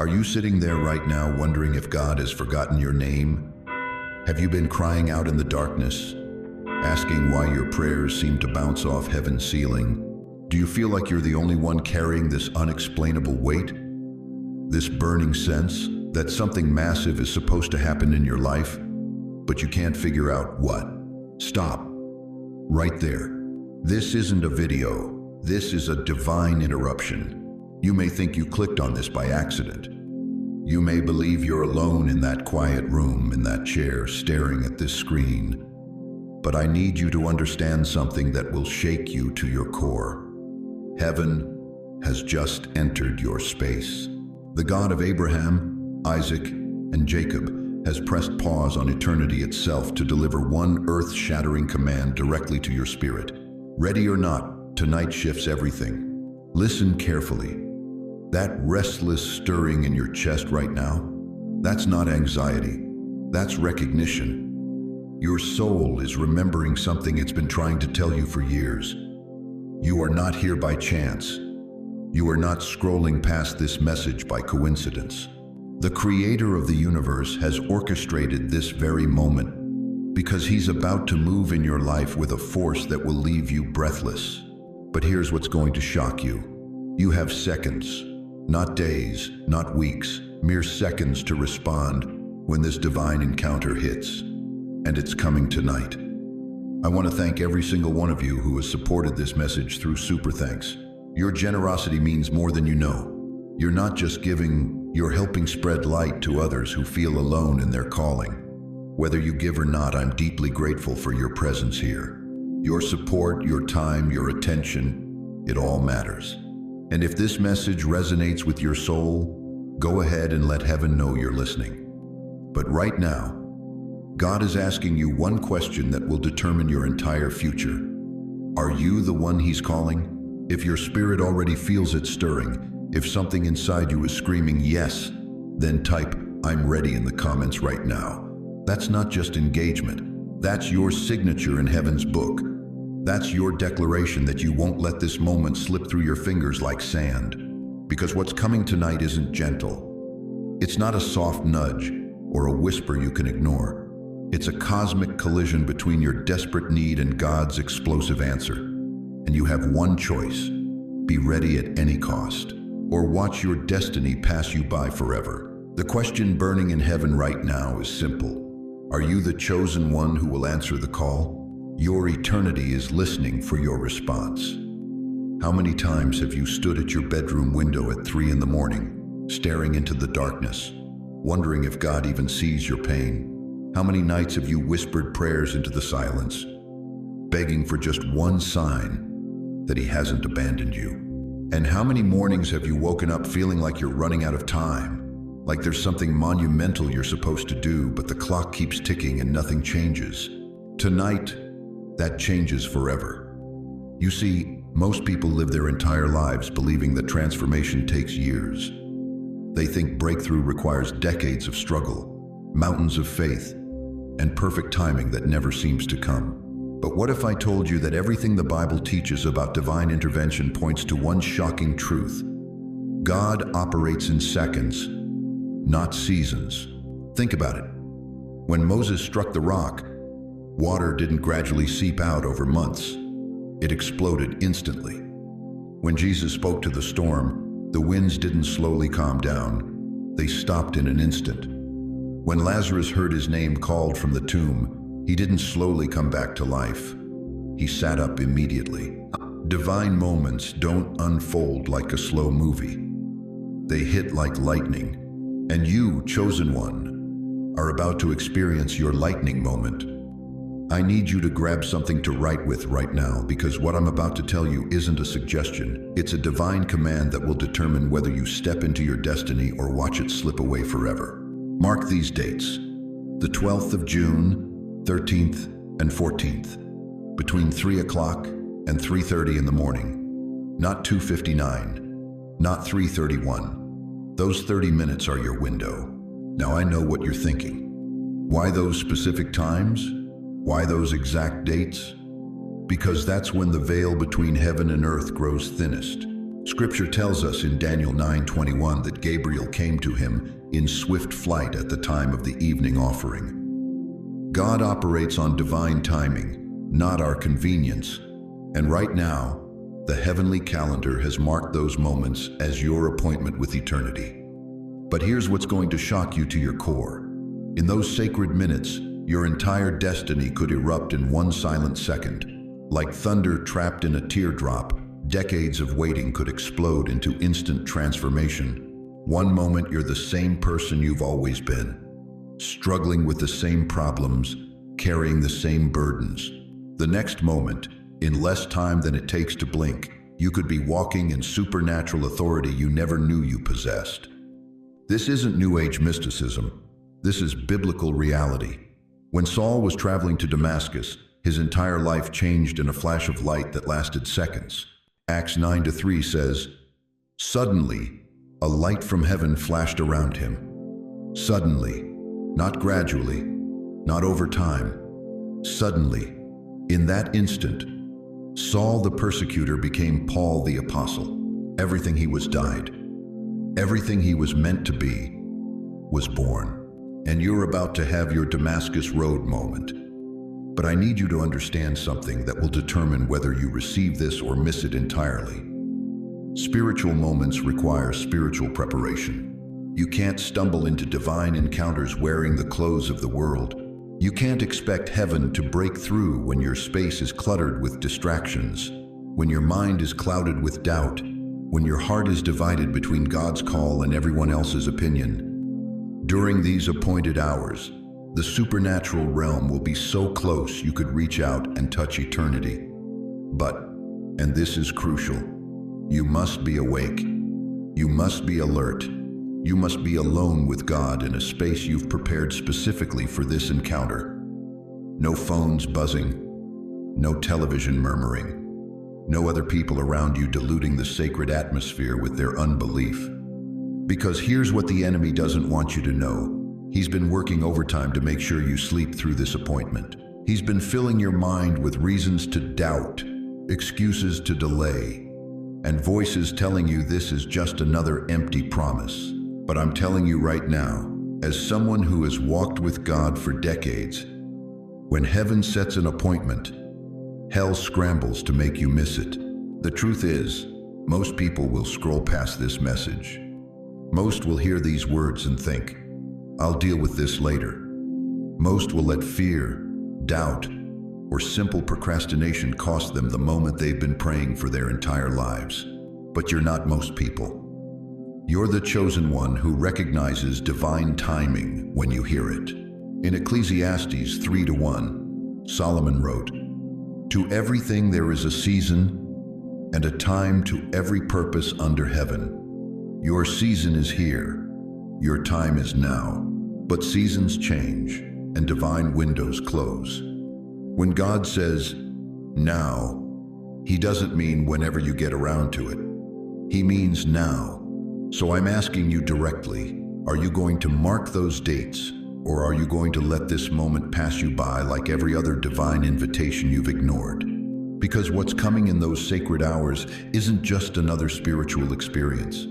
Are you sitting there right now wondering if God has forgotten your name? Have you been crying out in the darkness, asking why your prayers seem to bounce off heaven's ceiling? Do you feel like you're the only one carrying this unexplainable weight? This burning sense that something massive is supposed to happen in your life, but you can't figure out what? Stop. Right there. This isn't a video. This is a divine interruption. You may think you clicked on this by accident. You may believe you're alone in that quiet room, in that chair, staring at this screen. But I need you to understand something that will shake you to your core. Heaven has just entered your space. The God of Abraham, Isaac, and Jacob has pressed pause on eternity itself to deliver one earth-shattering command directly to your spirit. Ready or not, tonight shifts everything. Listen carefully. That restless stirring in your chest right now, that's not anxiety, that's recognition. Your soul is remembering something it's been trying to tell you for years. You are not here by chance. You are not scrolling past this message by coincidence. The Creator of the universe has orchestrated this very moment because He's about to move in your life with a force that will leave you breathless. But here's what's going to shock you. You have seconds. Not days, not weeks, mere seconds to respond when this divine encounter hits. And it's coming tonight. I want to thank every single one of you who has supported this message through Super Thanks. Your generosity means more than you know. You're not just giving, you're helping spread light to others who feel alone in their calling. Whether you give or not, I'm deeply grateful for your presence here. Your support, your time, your attention, it all matters. And if this message resonates with your soul, go ahead and let heaven know you're listening. But right now, God is asking you one question that will determine your entire future. Are you the one He's calling? If your spirit already feels it stirring, if something inside you is screaming yes, then type "I'm ready" in the comments right now. That's not just engagement. That's your signature in heaven's book. That's your declaration that you won't let this moment slip through your fingers like sand. Because what's coming tonight isn't gentle. It's not a soft nudge or a whisper you can ignore. It's a cosmic collision between your desperate need and God's explosive answer. And you have one choice: be ready at any cost, or watch your destiny pass you by forever. The question burning in heaven right now is simple. Are you the chosen one who will answer the call? Your eternity is listening for your response. How many times have you stood at your bedroom window at 3 in the morning, staring into the darkness, wondering if God even sees your pain? How many nights have you whispered prayers into the silence, begging for just one sign that He hasn't abandoned you? And how many mornings have you woken up feeling like you're running out of time, like there's something monumental you're supposed to do, but the clock keeps ticking and nothing changes? Tonight, that changes forever. You see, most people live their entire lives believing that transformation takes years. They think breakthrough requires decades of struggle, mountains of faith, and perfect timing that never seems to come. But what if I told you that everything the Bible teaches about divine intervention points to one shocking truth? God operates in seconds, not seasons. Think about it. When Moses struck the rock, water didn't gradually seep out over months. It exploded instantly. When Jesus spoke to the storm, the winds didn't slowly calm down. They stopped in an instant. When Lazarus heard his name called from the tomb, he didn't slowly come back to life. He sat up immediately. Divine moments don't unfold like a slow movie. They hit like lightning. And you, chosen one, are about to experience your lightning moment. I need you to grab something to write with right now, because what I'm about to tell you isn't a suggestion. It's a divine command that will determine whether you step into your destiny or watch it slip away forever. Mark these dates: the 12th of June, 13th and 14th, between 3 o'clock and 3:30 in the morning. Not 2:59, not 3:31. Those 30 minutes are your window. Now I know what you're thinking. Why those specific times? Why those exact dates? Because that's when the veil between heaven and earth grows thinnest. Scripture tells us in Daniel 9:21 that Gabriel came to him in swift flight at the time of the evening offering. God operates on divine timing, not our convenience. And right now, the heavenly calendar has marked those moments as your appointment with eternity. But here's what's going to shock you to your core. In those sacred minutes, your entire destiny could erupt in one silent second. Like thunder trapped in a teardrop, decades of waiting could explode into instant transformation. One moment you're the same person you've always been, struggling with the same problems, carrying the same burdens. The next moment, in less time than it takes to blink, you could be walking in supernatural authority you never knew you possessed. This isn't New Age mysticism. This is biblical reality. When Saul was traveling to Damascus, his entire life changed in a flash of light that lasted seconds. Acts 9:3 says, "Suddenly, a light from heaven flashed around him." Suddenly, not gradually, not over time. Suddenly, in that instant, Saul the persecutor became Paul the apostle. Everything he was died. Everything he was meant to be was born. And you're about to have your Damascus Road moment. But I need you to understand something that will determine whether you receive this or miss it entirely. Spiritual moments require spiritual preparation. You can't stumble into divine encounters wearing the clothes of the world. You can't expect heaven to break through when your space is cluttered with distractions, when your mind is clouded with doubt, when your heart is divided between God's call and everyone else's opinion. During these appointed hours, the supernatural realm will be so close you could reach out and touch eternity. But, and this is crucial, you must be awake. You must be alert. You must be alone with God in a space you've prepared specifically for this encounter. No phones buzzing, no television murmuring, no other people around you diluting the sacred atmosphere with their unbelief. Because here's what the enemy doesn't want you to know. He's been working overtime to make sure you sleep through this appointment. He's been filling your mind with reasons to doubt, excuses to delay, and voices telling you this is just another empty promise. But I'm telling you right now, as someone who has walked with God for decades, when heaven sets an appointment, hell scrambles to make you miss it. The truth is, most people will scroll past this message. Most will hear these words and think, I'll deal with this later. Most will let fear, doubt, or simple procrastination cost them the moment they've been praying for their entire lives. But you're not most people. You're the chosen one who recognizes divine timing when you hear it. In Ecclesiastes 3:1, Solomon wrote, "To everything there is a season and a time to every purpose under heaven. Your season is here. Your time is now. But seasons change and divine windows close." When God says, now, He doesn't mean whenever you get around to it. He means now. So I'm asking you directly, are you going to mark those dates, or are you going to let this moment pass you by like every other divine invitation you've ignored? Because what's coming in those sacred hours isn't just another spiritual experience.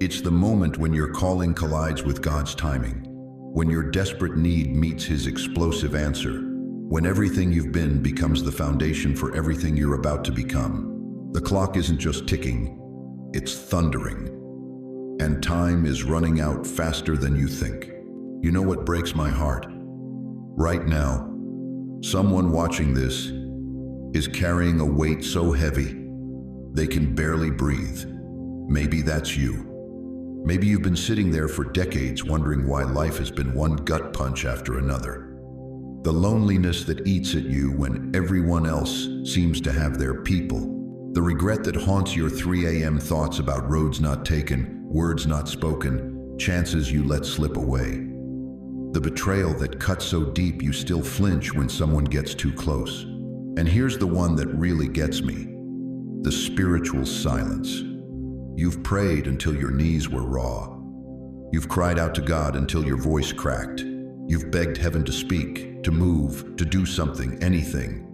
It's the moment when your calling collides with God's timing, when your desperate need meets His explosive answer, when everything you've been becomes the foundation for everything you're about to become. The clock isn't just ticking, it's thundering. And time is running out faster than you think. You know what breaks my heart? Right now, someone watching this is carrying a weight so heavy they can barely breathe. Maybe that's you. Maybe you've been sitting there for decades wondering why life has been one gut punch after another. The loneliness that eats at you when everyone else seems to have their people. The regret that haunts your 3 a.m. thoughts about roads not taken, words not spoken, chances you let slip away. The betrayal that cuts so deep you still flinch when someone gets too close. And here's the one that really gets me. The spiritual silence. You've prayed until your knees were raw. You've cried out to God until your voice cracked. You've begged heaven to speak, to move, to do something, anything.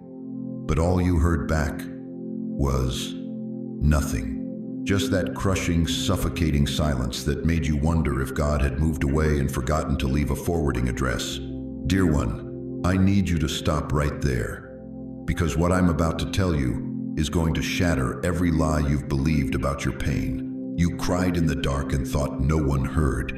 But all you heard back was nothing. Just that crushing, suffocating silence that made you wonder if God had moved away and forgotten to leave a forwarding address. Dear one, I need you to stop right there, because what I'm about to tell you is going to shatter every lie you've believed about your pain. You cried in the dark and thought no one heard,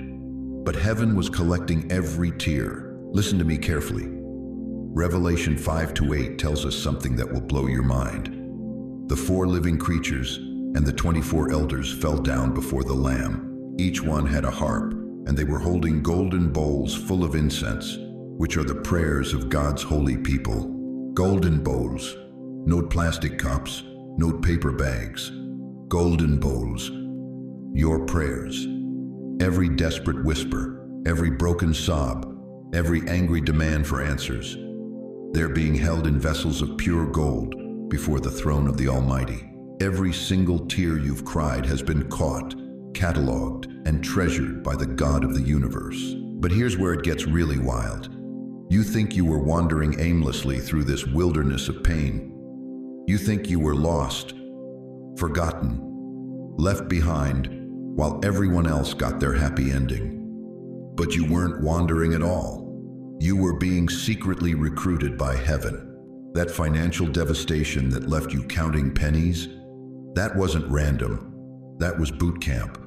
but heaven was collecting every tear. Listen to me carefully. Revelation 5-8 tells us something that will blow your mind. The 4 living creatures and the 24 elders fell down before the Lamb. Each one had a harp, and they were holding golden bowls full of incense, which are the prayers of God's holy people. Golden bowls, no plastic cups, no paper bags. Golden bowls, your prayers. Every desperate whisper, every broken sob, every angry demand for answers. They're being held in vessels of pure gold before the throne of the Almighty. Every single tear you've cried has been caught, cataloged, and treasured by the God of the universe. But here's where it gets really wild. You think you were wandering aimlessly through this wilderness of pain. You think you were lost, forgotten, left behind, while everyone else got their happy ending. But you weren't wandering at all. You were being secretly recruited by heaven. That financial devastation that left you counting pennies, that wasn't random. That was boot camp.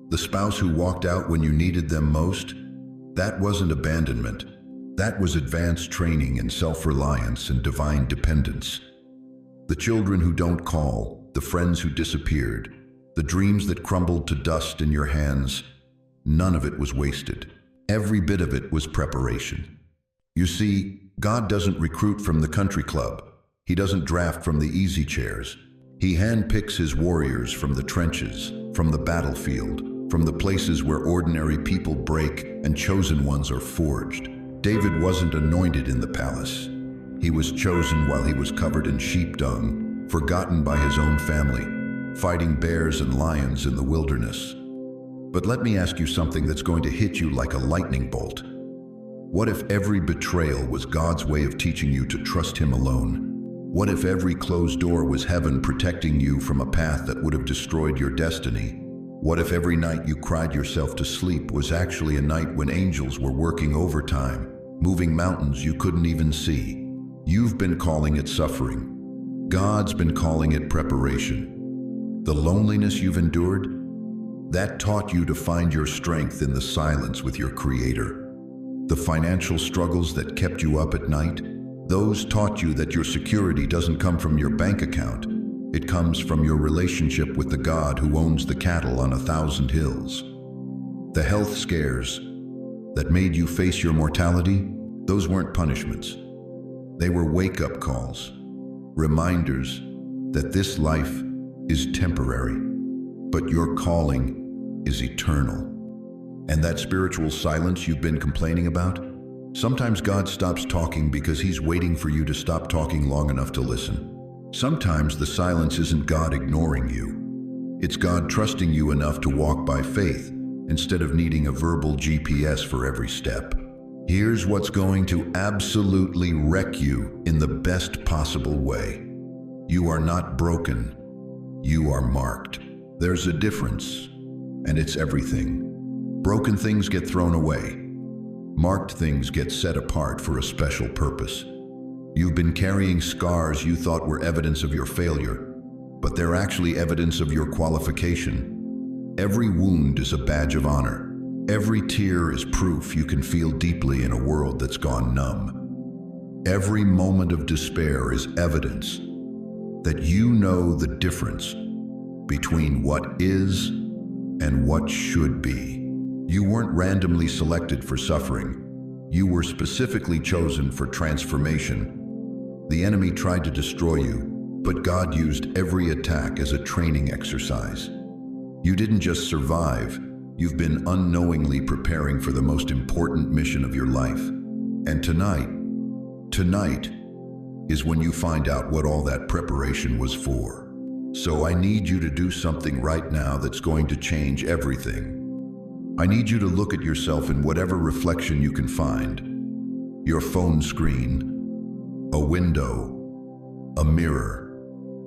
The spouse who walked out when you needed them most, that wasn't abandonment. That was advanced training in self-reliance and divine dependence. The children who don't call, the friends who disappeared, the dreams that crumbled to dust in your hands, none of it was wasted. Every bit of it was preparation. You see, God doesn't recruit from the country club. He doesn't draft from the easy chairs. He handpicks his warriors from the trenches, from the battlefield, from the places where ordinary people break and chosen ones are forged. David wasn't anointed in the palace. He was chosen while he was covered in sheep dung, forgotten by his own family, fighting bears and lions in the wilderness. But let me ask you something that's going to hit you like a lightning bolt. What if every betrayal was God's way of teaching you to trust Him alone? What if every closed door was heaven protecting you from a path that would have destroyed your destiny? What if every night you cried yourself to sleep was actually a night when angels were working overtime, moving mountains you couldn't even see? You've been calling it suffering. God's been calling it preparation. The loneliness you've endured, that taught you to find your strength in the silence with your Creator. The financial struggles that kept you up at night, those taught you that your security doesn't come from your bank account. It comes from your relationship with the God who owns the cattle on 1,000 hills. The health scares that made you face your mortality, those weren't punishments. They were wake-up calls, reminders that this life is temporary, but your calling is eternal. And that spiritual silence you've been complaining about? Sometimes God stops talking because He's waiting for you to stop talking long enough to listen. Sometimes the silence isn't God ignoring you. It's God trusting you enough to walk by faith instead of needing a verbal GPS for every step. Here's what's going to absolutely wreck you in the best possible way. You are not broken. You are marked. There's a difference, and it's everything. Broken things get thrown away. Marked things get set apart for a special purpose. You've been carrying scars you thought were evidence of your failure, but they're actually evidence of your qualification. Every wound is a badge of honor. Every tear is proof you can feel deeply in a world that's gone numb. Every moment of despair is evidence that you know the difference between what is and what should be. You weren't randomly selected for suffering. You were specifically chosen for transformation. The enemy tried to destroy you, but God used every attack as a training exercise. You didn't just survive, you've been unknowingly preparing for the most important mission of your life. And tonight is when you find out what all that preparation was for. So I need you to do something right now that's going to change everything. I need you to look at yourself in whatever reflection you can find. Your phone screen, a window, a mirror.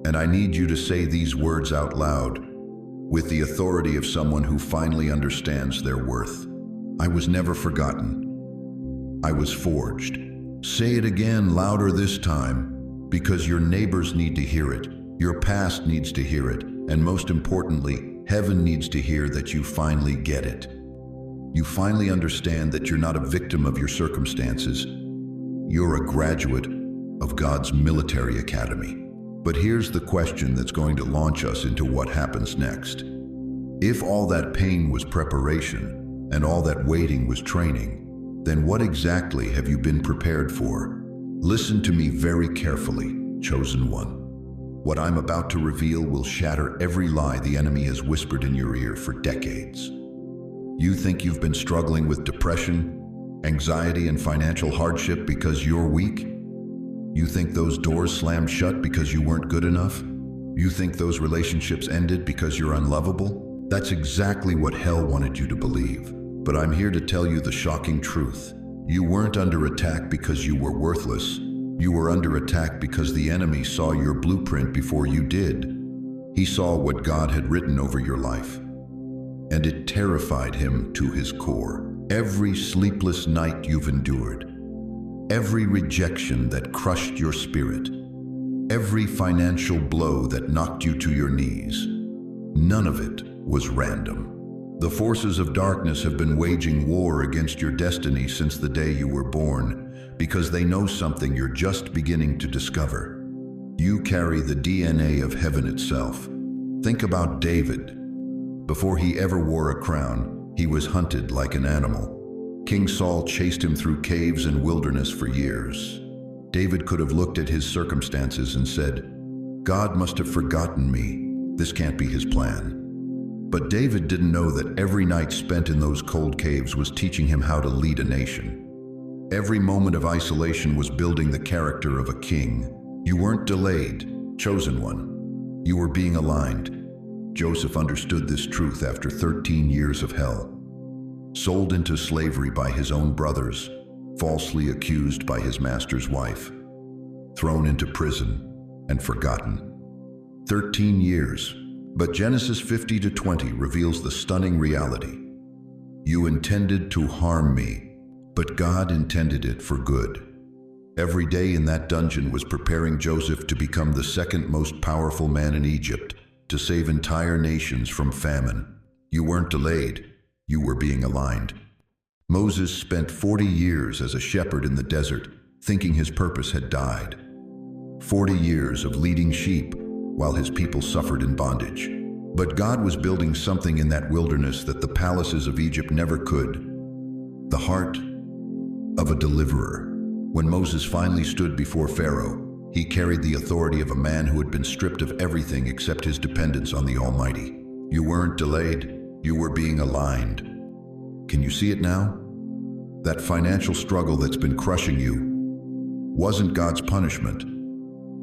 And I need you to say these words out loud. with the authority of someone who finally understands their worth. I was never forgotten. I was forged. Say it again, louder this time, because your neighbors need to hear it, your past needs to hear it, and most importantly, heaven needs to hear that you finally get it. You finally understand that you're not a victim of your circumstances. You're a graduate of God's military academy. But here's the question that's going to launch us into what happens next. If all that pain was preparation and all that waiting was training, then what exactly have you been prepared for? Listen to me very carefully, chosen one. What I'm about to reveal will shatter every lie the enemy has whispered in your ear for decades. You think you've been struggling with depression, anxiety, and financial hardship because you're weak? You think those doors slammed shut because you weren't good enough? You think those relationships ended because you're unlovable? That's exactly what hell wanted you to believe. But I'm here to tell you the shocking truth. You weren't under attack because you were worthless. You were under attack because the enemy saw your blueprint before you did. He saw what God had written over your life, and it terrified him to his core. Every sleepless night you've endured, every rejection that crushed your spirit, every financial blow that knocked you to your knees, none of it was random. The forces of darkness have been waging war against your destiny since the day you were born, because they know something you're just beginning to discover. You carry the DNA of heaven itself. Think about David. Before he ever wore a crown, he was hunted like an animal. King Saul chased him through caves and wilderness for years. David could have looked at his circumstances and said, "God must have forgotten me. This can't be his plan." But David didn't know that every night spent in those cold caves was teaching him how to lead a nation. Every moment of isolation was building the character of a king. You weren't delayed, chosen one. You were being aligned. Joseph understood this truth after 13 years of hell. Sold into slavery by his own brothers, falsely accused by his master's wife, thrown into prison and forgotten. 13 years. But Genesis 50-20 reveals the stunning reality. You intended to harm me, but God intended it for good. Every day in that dungeon was preparing Joseph to become the second most powerful man in Egypt, to save entire nations from famine. You weren't delayed, you were being aligned. Moses spent 40 years as a shepherd in the desert, thinking his purpose had died. 40 years of leading sheep while his people suffered in bondage. But God was building something in that wilderness that the palaces of Egypt never could. The heart of a deliverer. When Moses finally stood before Pharaoh, he carried the authority of a man who had been stripped of everything except his dependence on the Almighty. You weren't delayed, you were being aligned. Can you see it now? That financial struggle that's been crushing you wasn't God's punishment.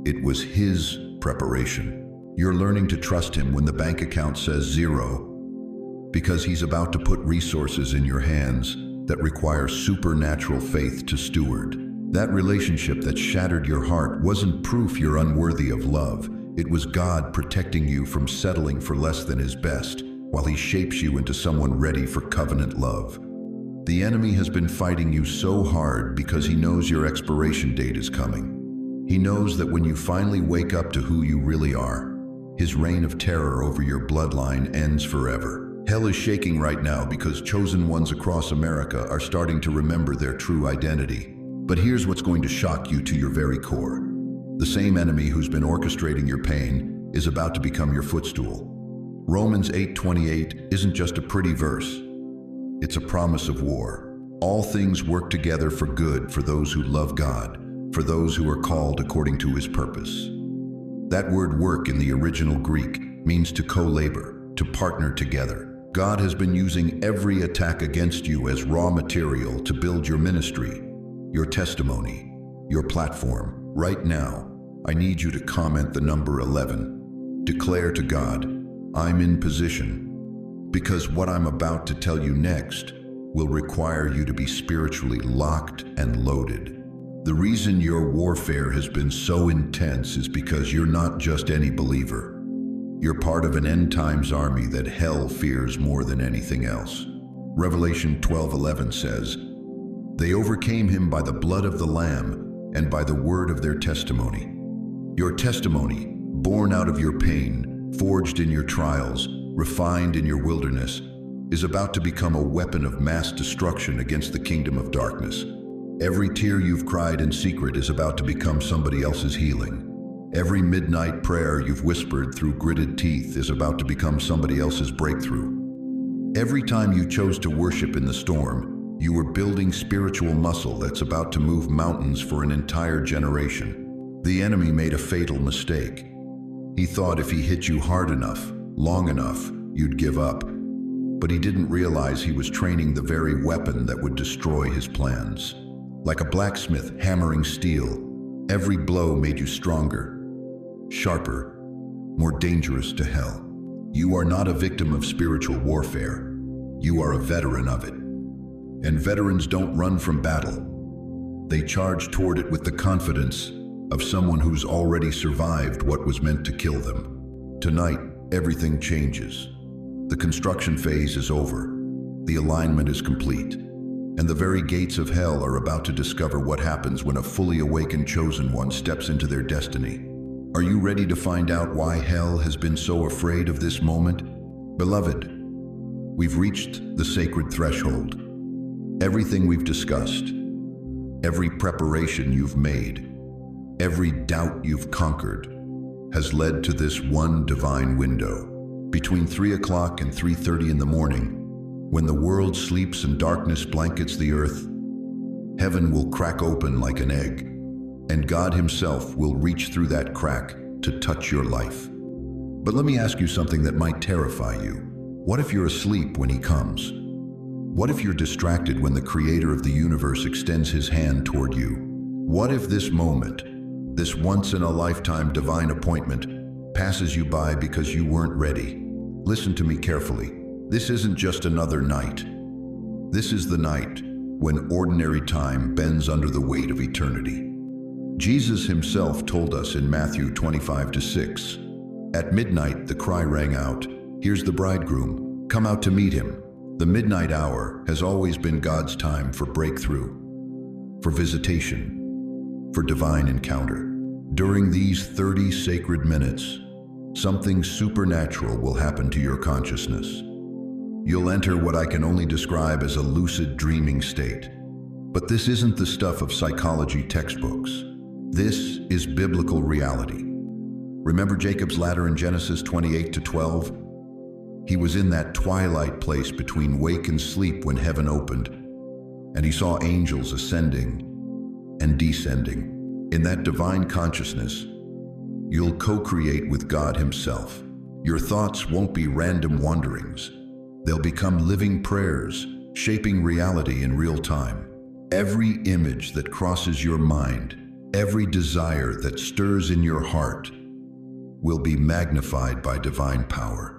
It was His preparation. You're learning to trust Him when the bank account says zero, because He's about to put resources in your hands that require supernatural faith to steward. That relationship that shattered your heart wasn't proof you're unworthy of love. It was God protecting you from settling for less than His best, while He shapes you into someone ready for covenant love. The enemy has been fighting you so hard because he knows your expiration date is coming. He knows that when you finally wake up to who you really are, his reign of terror over your bloodline ends forever. Hell is shaking right now because chosen ones across America are starting to remember their true identity. But here's what's going to shock you to your very core. The same enemy who's been orchestrating your pain is about to become your footstool. Romans 8:28 isn't just a pretty verse. It's a promise of war. All things work together for good for those who love God, for those who are called according to His purpose. That word work in the original Greek means to co-labor, to partner together. God has been using every attack against you as raw material to build your ministry, your testimony, your platform. Right now, I need you to comment the number 11. Declare to God, I'm in position, because what I'm about to tell you next will require you to be spiritually locked and loaded. The reason your warfare has been so intense is because you're not just any believer. You're part of an end times army that hell fears more than anything else. Revelation 12:11 says, "They overcame him by the blood of the Lamb and by the word of their testimony." Your testimony, born out of your pain, forged in your trials, refined in your wilderness, is about to become a weapon of mass destruction against the kingdom of darkness. Every tear you've cried in secret is about to become somebody else's healing. Every midnight prayer you've whispered through gritted teeth is about to become somebody else's breakthrough. Every time you chose to worship in the storm, you were building spiritual muscle that's about to move mountains for an entire generation. The enemy made a fatal mistake. He thought if he hit you hard enough, long enough, you'd give up. But he didn't realize he was training the very weapon that would destroy his plans. Like a blacksmith hammering steel, every blow made you stronger, sharper, more dangerous to hell. You are not a victim of spiritual warfare. You are a veteran of it. And veterans don't run from battle. They charge toward it with the confidence of someone who's already survived what was meant to kill them. Tonight, everything changes. The construction phase is over. The alignment is complete. And the very gates of hell are about to discover what happens when a fully awakened chosen one steps into their destiny. Are you ready to find out why hell has been so afraid of this moment? Beloved, we've reached the sacred threshold. Everything we've discussed, every preparation you've made, every doubt you've conquered, has led to this one divine window. Between 3 o'clock and 3:30 in the morning, when the world sleeps and darkness blankets the earth, heaven will crack open like an egg, and God himself will reach through that crack to touch your life. But let me ask you something that might terrify you. What if you're asleep when he comes? What if you're distracted when the creator of the universe extends his hand toward you? What if this moment, this once-in-a-lifetime divine appointment, passes you by because you weren't ready? Listen to me carefully. This isn't just another night. This is the night when ordinary time bends under the weight of eternity. Jesus himself told us in Matthew 25:6, "At midnight the cry rang out, 'Here's the bridegroom, come out to meet him.'" The midnight hour has always been God's time for breakthrough, for visitation, for divine encounter. During these 30 sacred minutes, something supernatural will happen to your consciousness. You'll enter what I can only describe as a lucid dreaming state. But this isn't the stuff of psychology textbooks. This is biblical reality. Remember Jacob's ladder in Genesis 28-12? He was in that twilight place between wake and sleep when heaven opened, and he saw angels ascending and descending. In that divine consciousness, you'll co-create with God himself. Your thoughts won't be random wanderings. They'll become living prayers, shaping reality in real time. Every image that crosses your mind, every desire that stirs in your heart, will be magnified by divine power.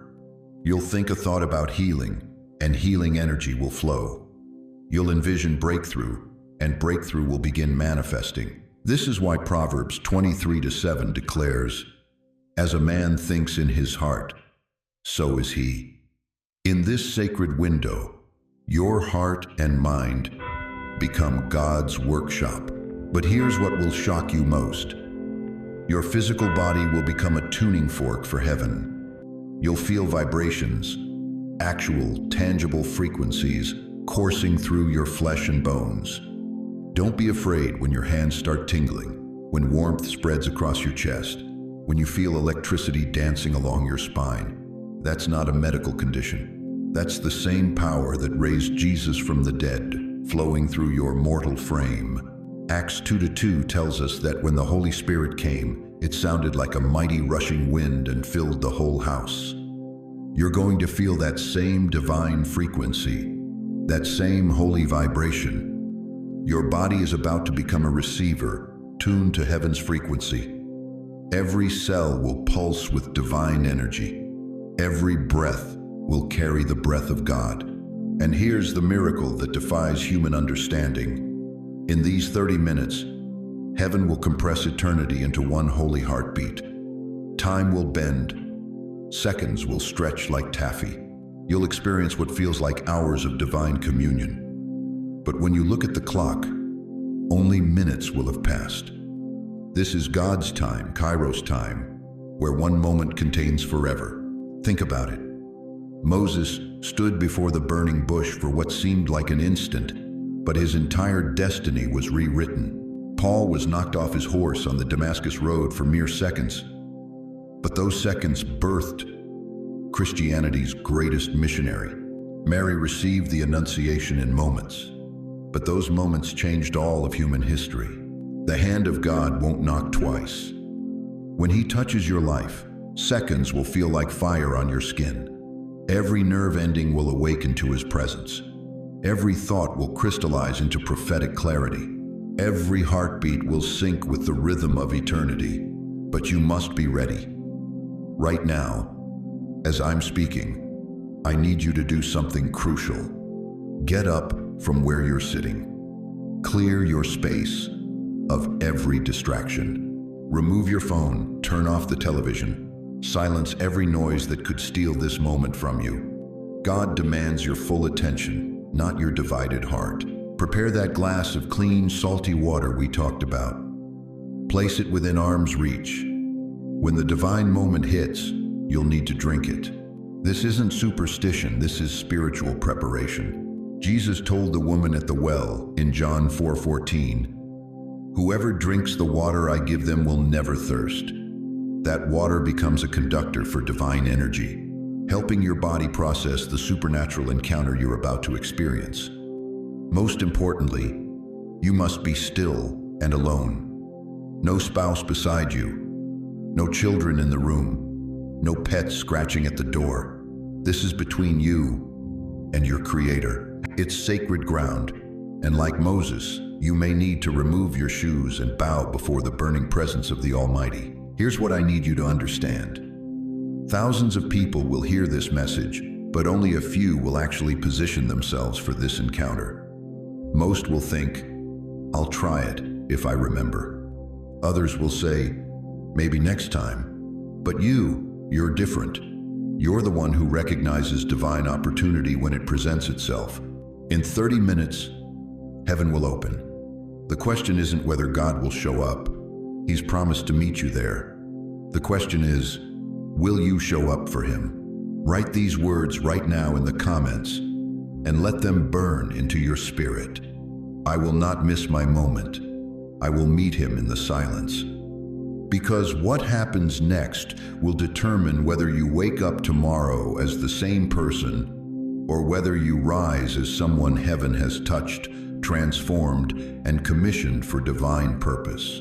You'll think a thought about healing, and healing energy will flow. You'll envision breakthrough, and breakthrough will begin manifesting. This is why Proverbs 23:7 declares, "As a man thinks in his heart, so is he." In this sacred window, your heart and mind become God's workshop. But here's what will shock you most. Your physical body will become a tuning fork for heaven. You'll feel vibrations, actual, tangible frequencies coursing through your flesh and bones. Don't be afraid when your hands start tingling, when warmth spreads across your chest, when you feel electricity dancing along your spine. That's not a medical condition. That's the same power that raised Jesus from the dead, flowing through your mortal frame. Acts 2:2 tells us that when the Holy Spirit came, it sounded like a mighty rushing wind and filled the whole house. You're going to feel that same divine frequency, that same holy vibration. Your body is about to become a receiver, tuned to heaven's frequency. Every cell will pulse with divine energy. Every breath will carry the breath of God. And here's the miracle that defies human understanding. In these 30 minutes, heaven will compress eternity into one holy heartbeat. Time will bend, Seconds will stretch like taffy. You'll experience what feels like hours of divine communion. But when you look at the clock, only minutes will have passed. This is God's time, Kairos time, where one moment contains forever. Think about it. Moses stood before the burning bush for what seemed like an instant, but his entire destiny was rewritten. Paul was knocked off his horse on the Damascus road for mere seconds, but those seconds birthed Christianity's greatest missionary. Mary received the Annunciation in moments, but those moments changed all of human history. The hand of God won't knock twice. When He touches your life, seconds will feel like fire on your skin. Every nerve ending will awaken to His presence. Every thought will crystallize into prophetic clarity. Every heartbeat will sync with the rhythm of eternity. But you must be ready. Right now, as I'm speaking, I need you to do something crucial. Get up from where you're sitting. Clear your space of every distraction. Remove your phone, turn off the television, silence every noise that could steal this moment from you. God demands your full attention, not your divided heart. Prepare that glass of clean, salty water we talked about. Place it within arm's reach. When the divine moment hits, you'll need to drink it. This isn't superstition, this is spiritual preparation. Jesus told the woman at the well in John 4:14, "Whoever drinks the water I give them will never thirst." That water becomes a conductor for divine energy, helping your body process the supernatural encounter you're about to experience. Most importantly, you must be still and alone. No spouse beside you, no children in the room, no pets scratching at the door. This is between you and your Creator. It's sacred ground, and like Moses, you may need to remove your shoes and bow before the burning presence of the Almighty. Here's what I need you to understand. Thousands of people will hear this message, but only a few will actually position themselves for this encounter. Most will think, "I'll try it if I remember." Others will say, "Maybe next time." But you're different. You're the one who recognizes divine opportunity when it presents itself. In 30 minutes, heaven will open. The question isn't whether God will show up. He's promised to meet you there. The question is, will you show up for Him? Write these words right now in the comments and let them burn into your spirit. I will not miss my moment. I will meet Him in the silence. Because what happens next will determine whether you wake up tomorrow as the same person or whether you rise as someone heaven has touched, transformed, and commissioned for divine purpose.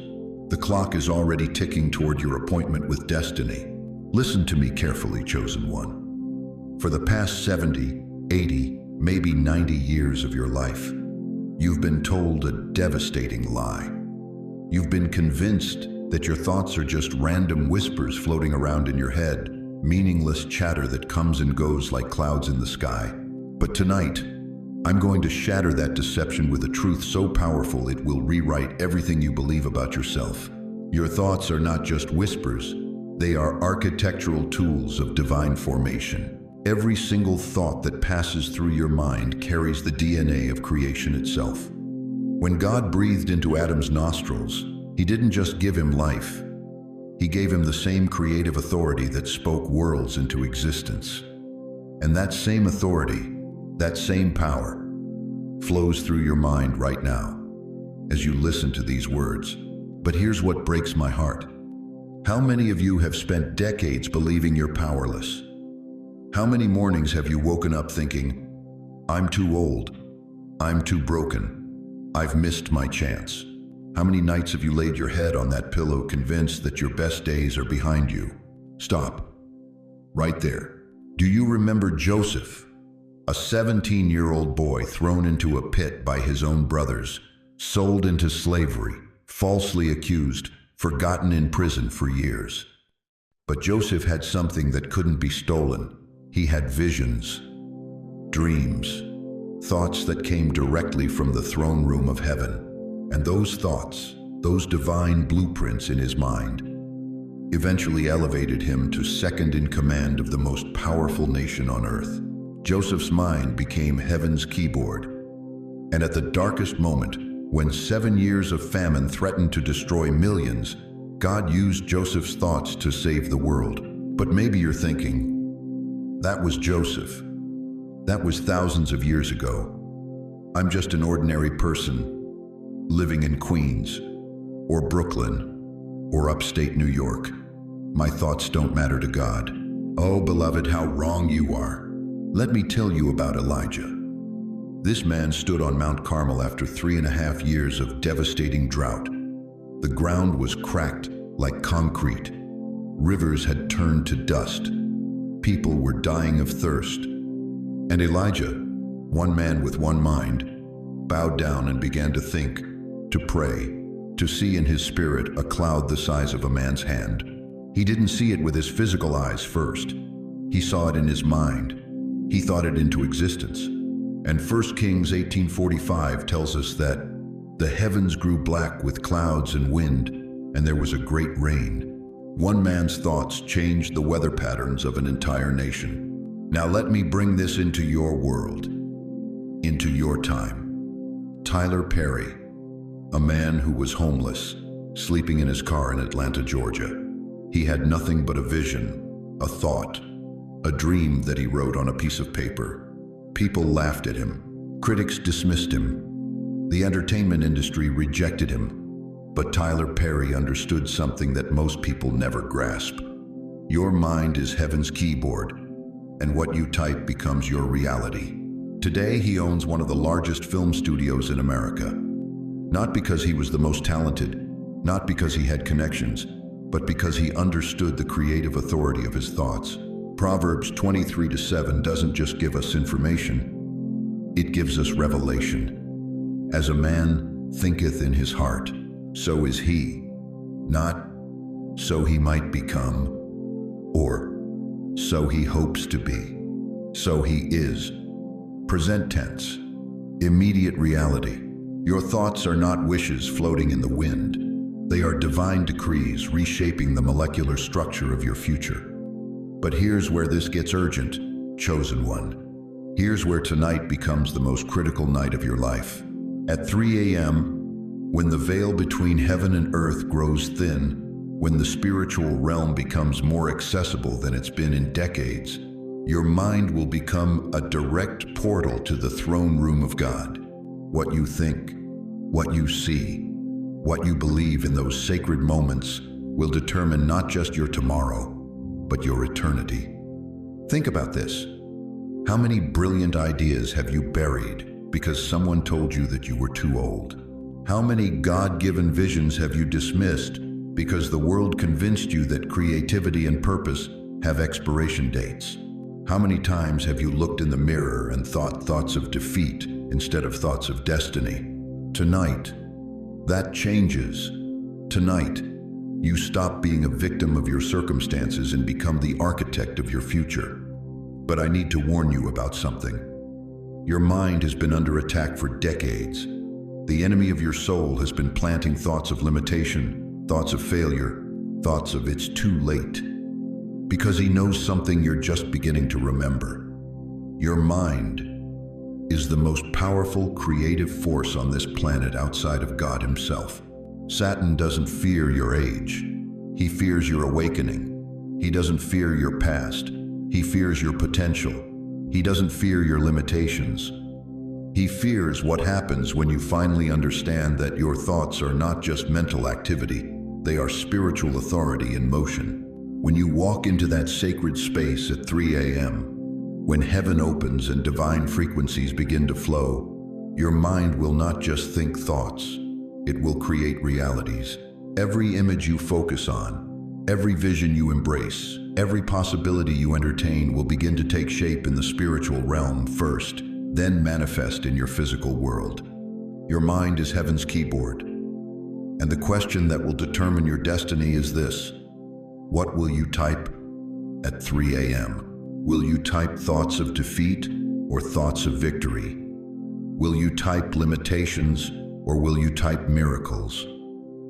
The clock is already ticking toward your appointment with destiny. Listen to me carefully, chosen one. For the past 70, 80, maybe 90 years of your life, you've been told a devastating lie. You've been convinced that your thoughts are just random whispers floating around in your head, meaningless chatter that comes and goes like clouds in the sky. But tonight, I'm going to shatter that deception with a truth so powerful it will rewrite everything you believe about yourself. Your thoughts are not just whispers, they are architectural tools of divine formation. Every single thought that passes through your mind carries the DNA of creation itself. When God breathed into Adam's nostrils, He didn't just give him life. He gave him the same creative authority that spoke worlds into existence. And that same authority, that same power, flows through your mind right now as you listen to these words. But here's what breaks my heart. How many of you have spent decades believing you're powerless? How many mornings have you woken up thinking, "I'm too old, I'm too broken, I've missed my chance"? How many nights have you laid your head on that pillow convinced that your best days are behind you? Stop. Right there. Do you remember Joseph, a 17-year-old boy thrown into a pit by his own brothers, sold into slavery, falsely accused, forgotten in prison for years? But Joseph had something that couldn't be stolen. He had visions, dreams, thoughts that came directly from the throne room of heaven. And those thoughts, those divine blueprints in his mind, eventually elevated him to second in command of the most powerful nation on earth. Joseph's mind became heaven's keyboard. And at the darkest moment, when 7 years of famine threatened to destroy millions, God used Joseph's thoughts to save the world. But maybe you're thinking, that was Joseph. That was thousands of years ago. I'm just an ordinary person living in Queens, or Brooklyn, or upstate New York. My thoughts don't matter to God. Oh, beloved, how wrong you are. Let me tell you about Elijah. This man stood on Mount Carmel after 3.5 years of devastating drought. The ground was cracked like concrete. Rivers had turned to dust. People were dying of thirst. And Elijah, one man with one mind, bowed down and began to think, to pray, to see in his spirit a cloud the size of a man's hand. He didn't see it with his physical eyes first. He saw it in his mind. He thought it into existence. And 1 Kings 18:45 tells us that the heavens grew black with clouds and wind, and there was a great rain. One man's thoughts changed the weather patterns of an entire nation. Now let me bring this into your world, into your time. Tyler Perry, a man who was homeless, sleeping in his car in Atlanta, Georgia. He had nothing but a vision, a thought, a dream that he wrote on a piece of paper. People laughed at him. Critics dismissed him. The entertainment industry rejected him. But Tyler Perry understood something that most people never grasp. Your mind is heaven's keyboard, and what you type becomes your reality. Today, he owns one of the largest film studios in America. Not because he was the most talented, not because he had connections, but because he understood the creative authority of his thoughts. Proverbs 23:7 doesn't just give us information, it gives us revelation. As a man thinketh in his heart, so is he. Not so he might become, or so he hopes to be. So he is. Present tense. Immediate reality. Your thoughts are not wishes floating in the wind. They are divine decrees reshaping the molecular structure of your future. But here's where this gets urgent, chosen one. Here's where tonight becomes the most critical night of your life. At 3 a.m., when the veil between heaven and earth grows thin, when the spiritual realm becomes more accessible than it's been in decades, your mind will become a direct portal to the throne room of God. What you think, what you see, what you believe in those sacred moments will determine not just your tomorrow, but your eternity. Think about this. How many brilliant ideas have you buried because someone told you that you were too old? How many God-given visions have you dismissed because the world convinced you that creativity and purpose have expiration dates? How many times have you looked in the mirror and thought thoughts of defeat instead of thoughts of destiny? Tonight, that changes. Tonight, you stop being a victim of your circumstances and become the architect of your future. But I need to warn you about something. Your mind has been under attack for decades. The enemy of your soul has been planting thoughts of limitation, thoughts of failure, thoughts of it's too late. Because he knows something you're just beginning to remember. Your mind is the most powerful creative force on this planet outside of God himself. Satan doesn't fear your age. He fears your awakening. He doesn't fear your past. He fears your potential. He doesn't fear your limitations. He fears what happens when you finally understand that your thoughts are not just mental activity, they are spiritual authority in motion. When you walk into that sacred space at 3 a.m., when heaven opens and divine frequencies begin to flow, your mind will not just think thoughts, it will create realities. Every image you focus on, every vision you embrace, every possibility you entertain will begin to take shape in the spiritual realm first, then manifest in your physical world. Your mind is heaven's keyboard. And the question that will determine your destiny is this: what will you type at 3 a.m.? Will you type thoughts of defeat or thoughts of victory? Will you type limitations or will you type miracles?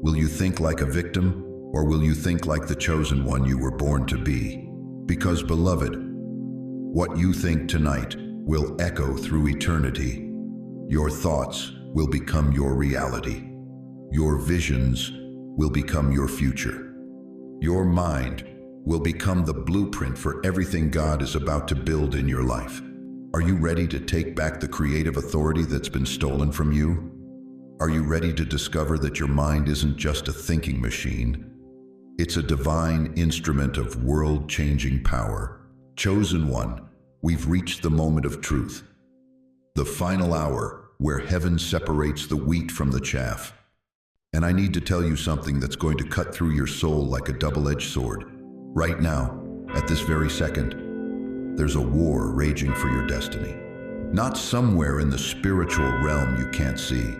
Will you think like a victim Or will you think like the chosen one you were born to be? Because, beloved, what you think tonight will echo through eternity. Your thoughts will become your reality. Your visions will become your future. Your mind will become the blueprint for everything God is about to build in your life. Are you ready to take back the creative authority that's been stolen from you? Are you ready to discover that your mind isn't just a thinking machine? It's a divine instrument of world-changing power. Chosen one, we've reached the moment of truth. The final hour where heaven separates the wheat from the chaff. And I need to tell you something that's going to cut through your soul like a double-edged sword. Right now, at this very second, there's a war raging for your destiny. Not somewhere in the spiritual realm you can't see,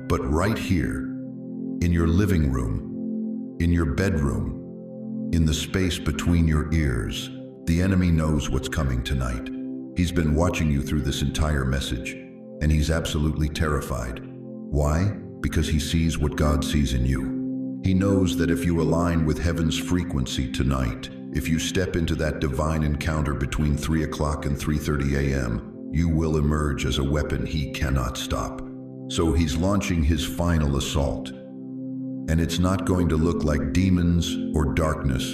but right here, in your living room, in your bedroom, in the space between your ears. The enemy knows what's coming tonight. He's been watching you through this entire message, and he's absolutely terrified. Why? Because he sees what God sees in you. He knows that if you align with heaven's frequency tonight, if you step into that divine encounter between 3 o'clock and 3:30 a.m., you will emerge as a weapon he cannot stop. So he's launching his final assault. And it's not going to look like demons or darkness.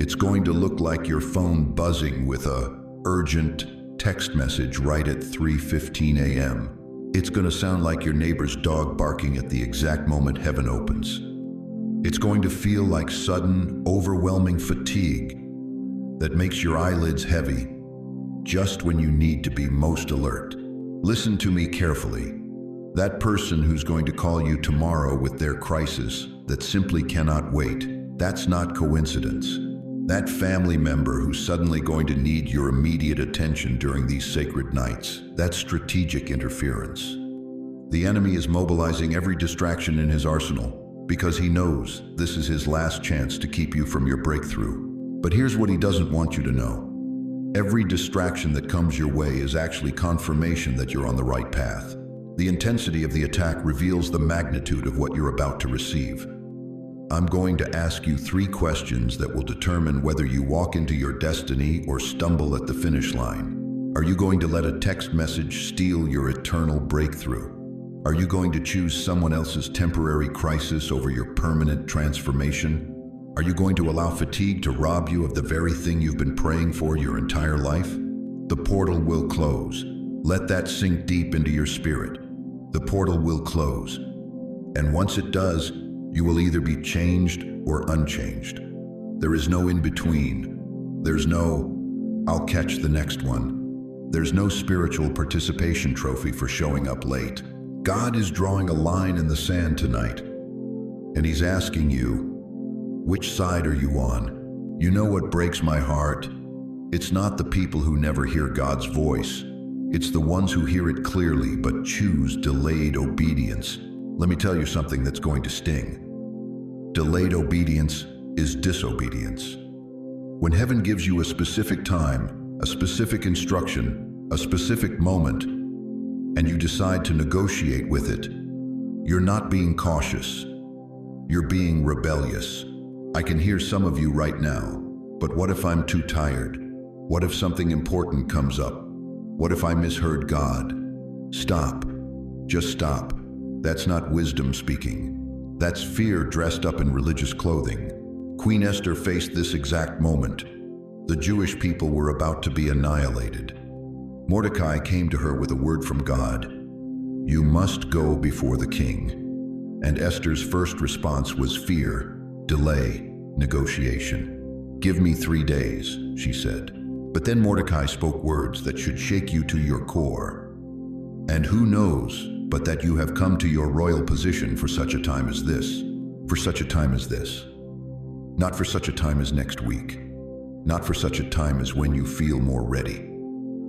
It's going to look like your phone buzzing with a urgent text message right at 3:15 a.m. It's going to sound like your neighbor's dog barking at the exact moment heaven opens. It's going to feel like sudden, overwhelming fatigue that makes your eyelids heavy just when you need to be most alert. Listen to me carefully. That person who's going to call you tomorrow with their crisis that simply cannot wait, that's not coincidence. That family member who's suddenly going to need your immediate attention during these sacred nights, that's strategic interference. The enemy is mobilizing every distraction in his arsenal because he knows this is his last chance to keep you from your breakthrough. But here's what he doesn't want you to know. Every distraction that comes your way is actually confirmation that you're on the right path. The intensity of the attack reveals the magnitude of what you're about to receive. I'm going to ask you 3 questions that will determine whether you walk into your destiny or stumble at the finish line. Are you going to let a text message steal your eternal breakthrough? Are you going to choose someone else's temporary crisis over your permanent transformation? Are you going to allow fatigue to rob you of the very thing you've been praying for your entire life? The portal will close. Let that sink deep into your spirit. The portal will close. And once it does, you will either be changed or unchanged. There is no in between. There's no, I'll catch the next one. There's no spiritual participation trophy for showing up late. God is drawing a line in the sand tonight, and he's asking you, which side are you on? You know what breaks my heart? It's not the people who never hear God's voice. It's the ones who hear it clearly but choose delayed obedience. Let me tell you something that's going to sting. Delayed obedience is disobedience. When heaven gives you a specific time, a specific instruction, a specific moment, and you decide to negotiate with it, you're not being cautious. You're being rebellious. I can hear some of you right now, but what if I'm too tired? What if something important comes up? What if I misheard God? Stop. Just stop. That's not wisdom speaking. That's fear dressed up in religious clothing. Queen Esther faced this exact moment. The Jewish people were about to be annihilated. Mordecai came to her with a word from God. You must go before the king. And Esther's first response was fear, delay, negotiation. Give me 3 days, she said. But then Mordecai spoke words that should shake you to your core. And who knows but that you have come to your royal position for such a time as this. For such a time as this. Not for such a time as next week. Not for such a time as when you feel more ready.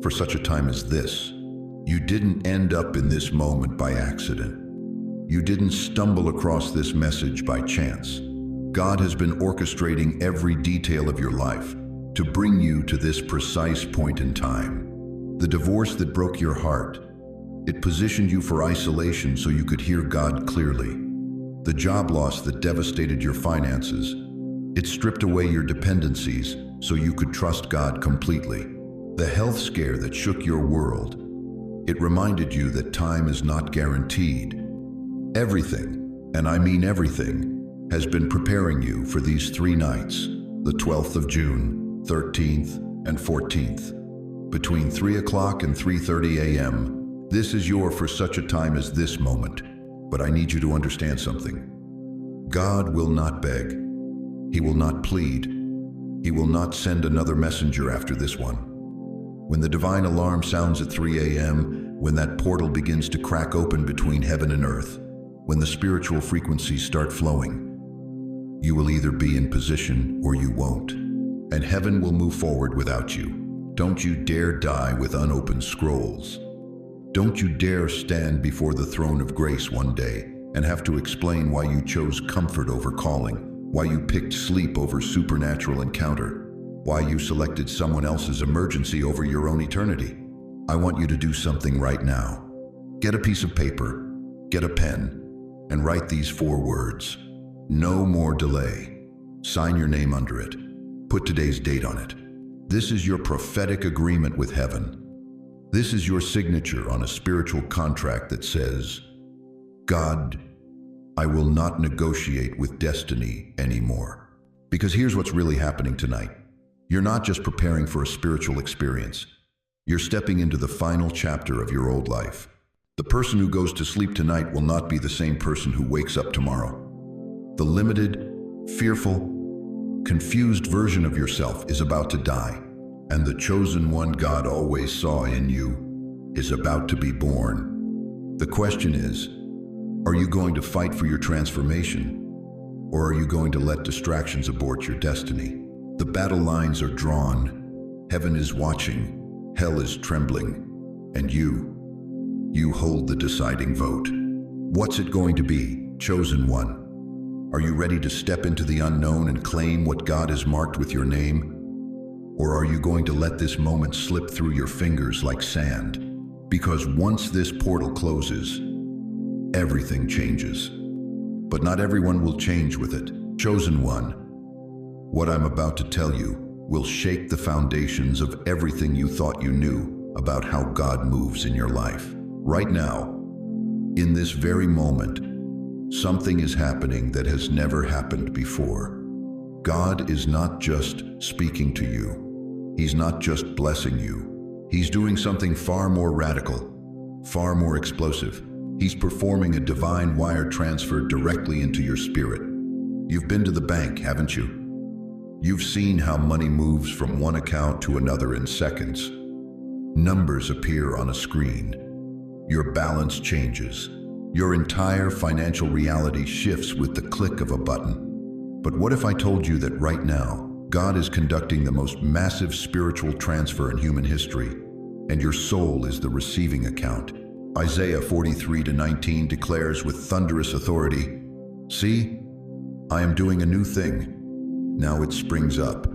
For such a time as this. You didn't end up in this moment by accident. You didn't stumble across this message by chance. God has been orchestrating every detail of your life to bring you to this precise point in time. The divorce that broke your heart, it positioned you for isolation so you could hear God clearly. The job loss that devastated your finances. It stripped away your dependencies so you could trust God completely. The health scare that shook your world. It reminded you that time is not guaranteed. Everything, and I mean everything, has been preparing you for these 3 nights, the 12th of June, 13th, and 14th. Between 3 o'clock and 3:30 a.m., this is your for such a time as this moment. But I need you to understand something. God will not beg. He will not plead. He will not send another messenger after this one. When the divine alarm sounds at 3 a.m., when that portal begins to crack open between heaven and earth, when the spiritual frequencies start flowing, you will either be in position or you won't, and heaven will move forward without you. Don't you dare die with unopened scrolls. Don't you dare stand before the throne of grace one day and have to explain why you chose comfort over calling, why you picked sleep over supernatural encounter, why you selected someone else's emergency over your own eternity. I want you to do something right now. Get a piece of paper, get a pen, and write these 4 words. No more delay. Sign your name under it. Put today's date on it. This is your prophetic agreement with heaven. This is your signature on a spiritual contract that says, God, I will not negotiate with destiny anymore. Because here's what's really happening tonight. You're not just preparing for a spiritual experience. You're stepping into the final chapter of your old life. The person who goes to sleep tonight will not be the same person who wakes up tomorrow. The limited, fearful, confused version of yourself is about to die. And the chosen one God always saw in you is about to be born. The question is, are you going to fight for your transformation, or are you going to let distractions abort your destiny? The battle lines are drawn, heaven is watching, hell is trembling, and you hold the deciding vote. What's it going to be, chosen one? Are you ready to step into the unknown and claim what God has marked with your name? Or are you going to let this moment slip through your fingers like sand? Because once this portal closes, everything changes. But not everyone will change with it. Chosen one, what I'm about to tell you will shake the foundations of everything you thought you knew about how God moves in your life. Right now, in this very moment, something is happening that has never happened before. God is not just speaking to you. He's not just blessing you. He's doing something far more radical, far more explosive. He's performing a divine wire transfer directly into your spirit. You've been to the bank, haven't you? You've seen how money moves from one account to another in seconds. Numbers appear on a screen. Your balance changes. Your entire financial reality shifts with the click of a button. But what if I told you that right now, God is conducting the most massive spiritual transfer in human history, and your soul is the receiving account? Isaiah 43:19 declares with thunderous authority, "See, I am doing a new thing. Now it springs up.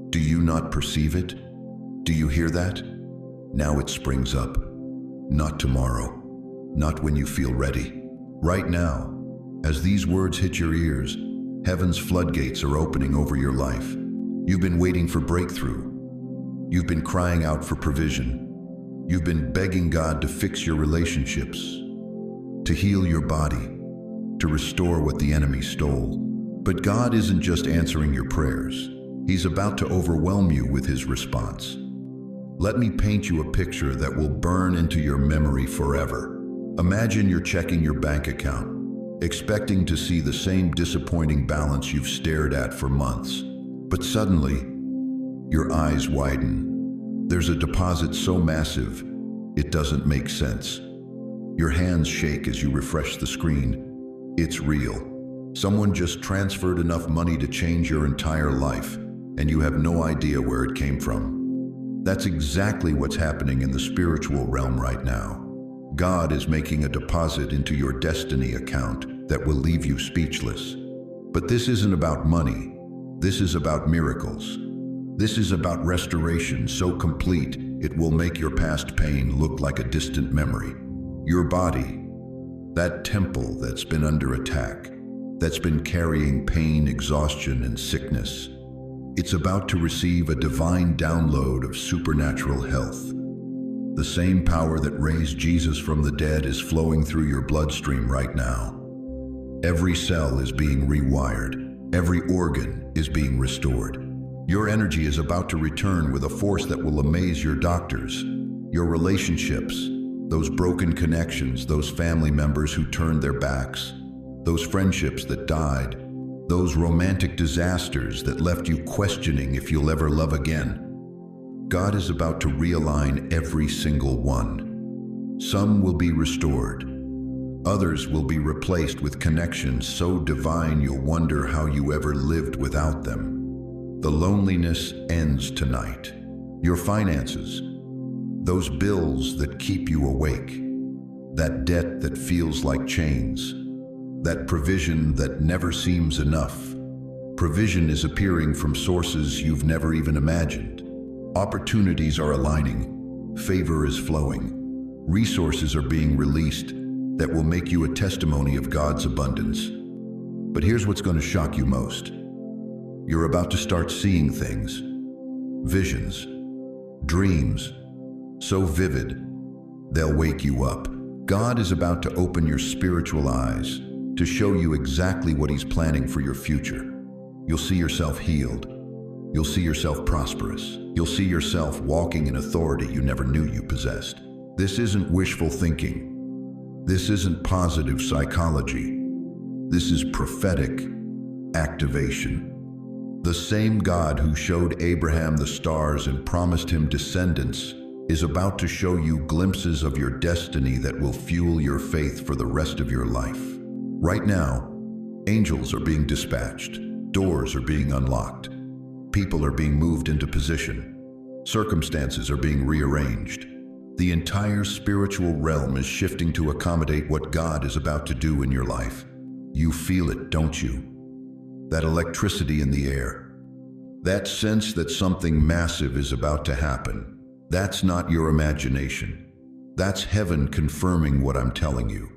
Do you not perceive it? Do you hear that? Now it springs up. Not tomorrow, not when you feel ready. Right now, as these words hit your ears, heaven's floodgates are opening over your life. You've been waiting for breakthrough. You've been crying out for provision. You've been begging God to fix your relationships, to heal your body, to restore what the enemy stole. But God isn't just answering your prayers. He's about to overwhelm you with his response. Let me paint you a picture that will burn into your memory forever. Imagine you're checking your bank account, expecting to see the same disappointing balance you've stared at for months. But suddenly, your eyes widen. There's a deposit so massive, it doesn't make sense. Your hands shake as you refresh the screen. It's real. Someone just transferred enough money to change your entire life, and you have no idea where it came from. That's exactly what's happening in the spiritual realm right now. God is making a deposit into your destiny account that will leave you speechless. But this isn't about money. This is about miracles. This is about restoration so complete it will make your past pain look like a distant memory. Your body, That temple that's been under attack, that's been carrying pain, exhaustion, and sickness, it's about to receive a divine download of supernatural health. The same power that raised Jesus from the dead is flowing through your bloodstream right now. Every cell is being rewired. Every organ is being restored. Your energy is about to return with a force that will amaze your doctors, your relationships, those broken connections, those family members who turned their backs, those friendships that died, those romantic disasters that left you questioning if you'll ever love again. God is about to realign every single one. Some will be restored. Others will be replaced with connections so divine you'll wonder how you ever lived without them. The loneliness ends tonight. Your finances, those bills that keep you awake, that debt that feels like chains, that provision that never seems enough. Provision is appearing from sources you've never even imagined. Opportunities are aligning. Favor is flowing. Resources are being released that will make you a testimony of God's abundance. But here's what's going to shock you most. You're about to start seeing things, visions, dreams, so vivid, they'll wake you up. God is about to open your spiritual eyes to show you exactly what He's planning for your future. You'll see yourself healed. You'll see yourself prosperous. You'll see yourself walking in authority you never knew you possessed. This isn't wishful thinking. This isn't positive psychology. This is prophetic activation. The same God who showed Abraham the stars and promised him descendants is about to show you glimpses of your destiny that will fuel your faith for the rest of your life. Right now, angels are being dispatched. Doors are being unlocked. People are being moved into position. Circumstances are being rearranged. The entire spiritual realm is shifting to accommodate what God is about to do in your life. You feel it, don't you? That electricity in the air. That sense that something massive is about to happen. That's not your imagination. That's heaven confirming what I'm telling you.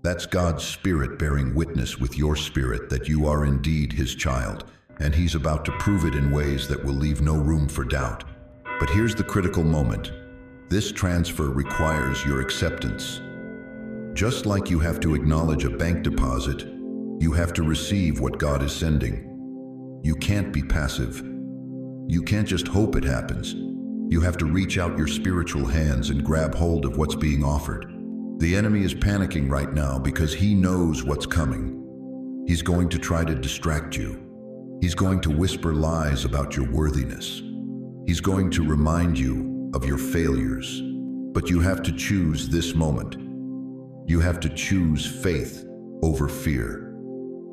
That's God's Spirit bearing witness with your spirit that you are indeed His child, and He's about to prove it in ways that will leave no room for doubt. But here's the critical moment. This transfer requires your acceptance. Just like you have to acknowledge a bank deposit, you have to receive what God is sending. You can't be passive. You can't just hope it happens. You have to reach out your spiritual hands and grab hold of what's being offered. The enemy is panicking right now because he knows what's coming. He's going to try to distract you. He's going to whisper lies about your worthiness. He's going to remind you of your failures. But you have to choose this moment. You have to choose faith over fear.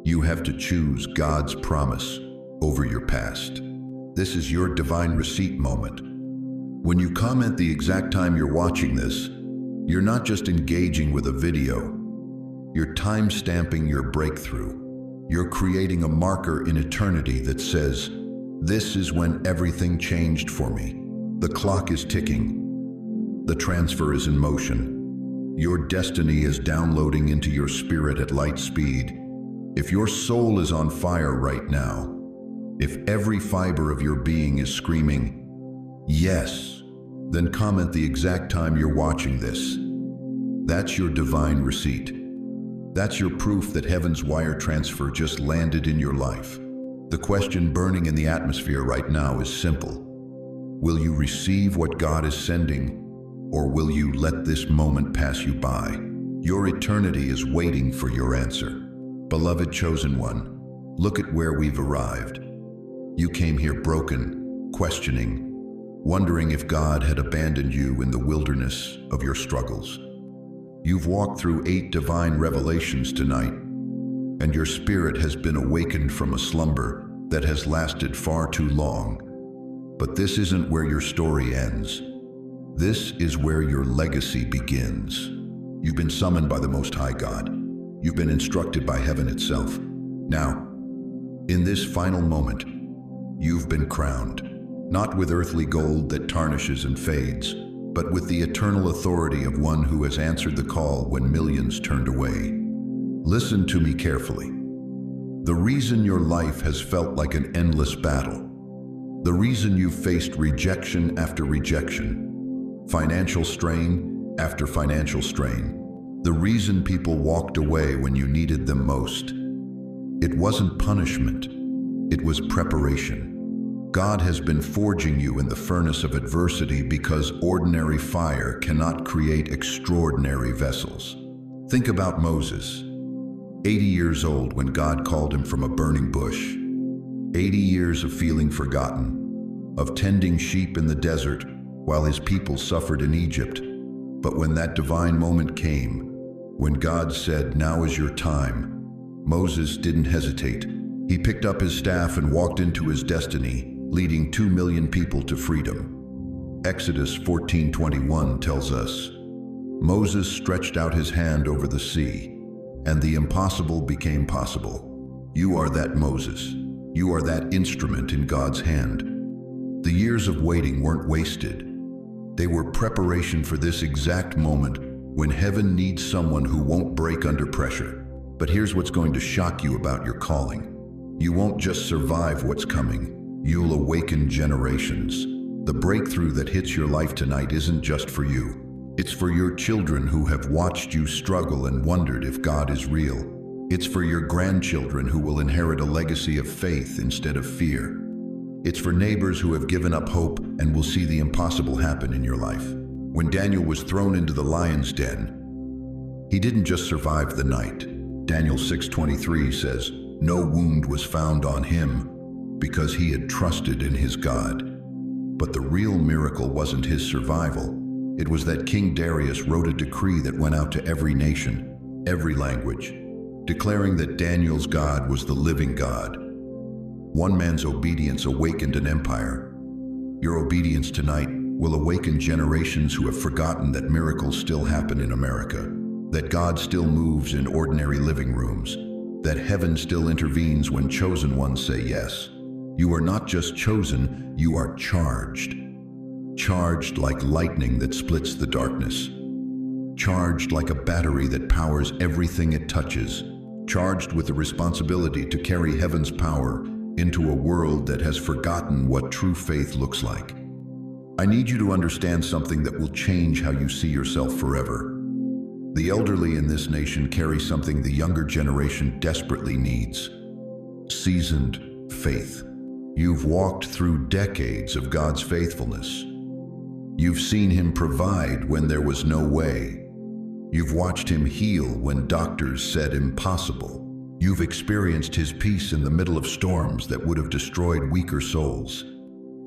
You have to choose God's promise over your past. This is your divine receipt moment. When you comment the exact time you're watching this, you're not just engaging with a video. You're time-stamping your breakthrough. You're creating a marker in eternity that says, "This is when everything changed for me." The clock is ticking. The transfer is in motion. Your destiny is downloading into your spirit at light speed. If your soul is on fire right now, if every fiber of your being is screaming, "Yes," then comment the exact time you're watching this. That's your divine receipt. That's your proof that heaven's wire transfer just landed in your life. The question burning in the atmosphere right now is simple. Will you receive what God is sending, or will you let this moment pass you by? Your eternity is waiting for your answer. Beloved chosen one, look at where we've arrived. You came here broken, questioning, wondering if God had abandoned you in the wilderness of your struggles. You've walked through 8 divine revelations tonight, and your spirit has been awakened from a slumber that has lasted far too long. But this isn't where your story ends. This is where your legacy begins. You've been summoned by the Most High God. You've been instructed by heaven itself. Now, in this final moment, you've been crowned. Not with earthly gold that tarnishes and fades, but with the eternal authority of one who has answered the call when millions turned away. Listen to me carefully. The reason your life has felt like an endless battle, the reason you've faced rejection after rejection, financial strain after financial strain, the reason people walked away when you needed them most, it wasn't punishment, it was preparation. God has been forging you in the furnace of adversity because ordinary fire cannot create extraordinary vessels. Think about Moses, 80 years old when God called him from a burning bush. 80 years of feeling forgotten, of tending sheep in the desert while his people suffered in Egypt. But when that divine moment came, when God said, "Now is your time," Moses didn't hesitate. He picked up his staff and walked into his destiny, leading 2 million people to freedom. Exodus 14:21 tells us, Moses stretched out his hand over the sea, and the impossible became possible. You are that Moses. You are that instrument in God's hand. The years of waiting weren't wasted. They were preparation for this exact moment when heaven needs someone who won't break under pressure. But here's what's going to shock you about your calling. You won't just survive what's coming, you'll awaken generations. The breakthrough that hits your life tonight isn't just for you. It's for your children who have watched you struggle and wondered if God is real. It's for your grandchildren who will inherit a legacy of faith instead of fear. It's for neighbors who have given up hope and will see the impossible happen in your life. When Daniel was thrown into the lion's den, he didn't just survive the night. Daniel 6:23 says, "No wound was found on him because he had trusted in his God." But the real miracle wasn't his survival. It was that King Darius wrote a decree that went out to every nation, every language, declaring that Daniel's God was the living God. One man's obedience awakened an empire. Your obedience tonight will awaken generations who have forgotten that miracles still happen in America, that God still moves in ordinary living rooms, that heaven still intervenes when chosen ones say yes. You are not just chosen, you are charged. Charged like lightning that splits the darkness. Charged like a battery that powers everything it touches. Charged with the responsibility to carry heaven's power into a world that has forgotten what true faith looks like. I need you to understand something that will change how you see yourself forever. The elderly in this nation carry something the younger generation desperately needs: seasoned faith. You've walked through decades of God's faithfulness. You've seen Him provide when there was no way. You've watched Him heal when doctors said impossible. You've experienced His peace in the middle of storms that would have destroyed weaker souls.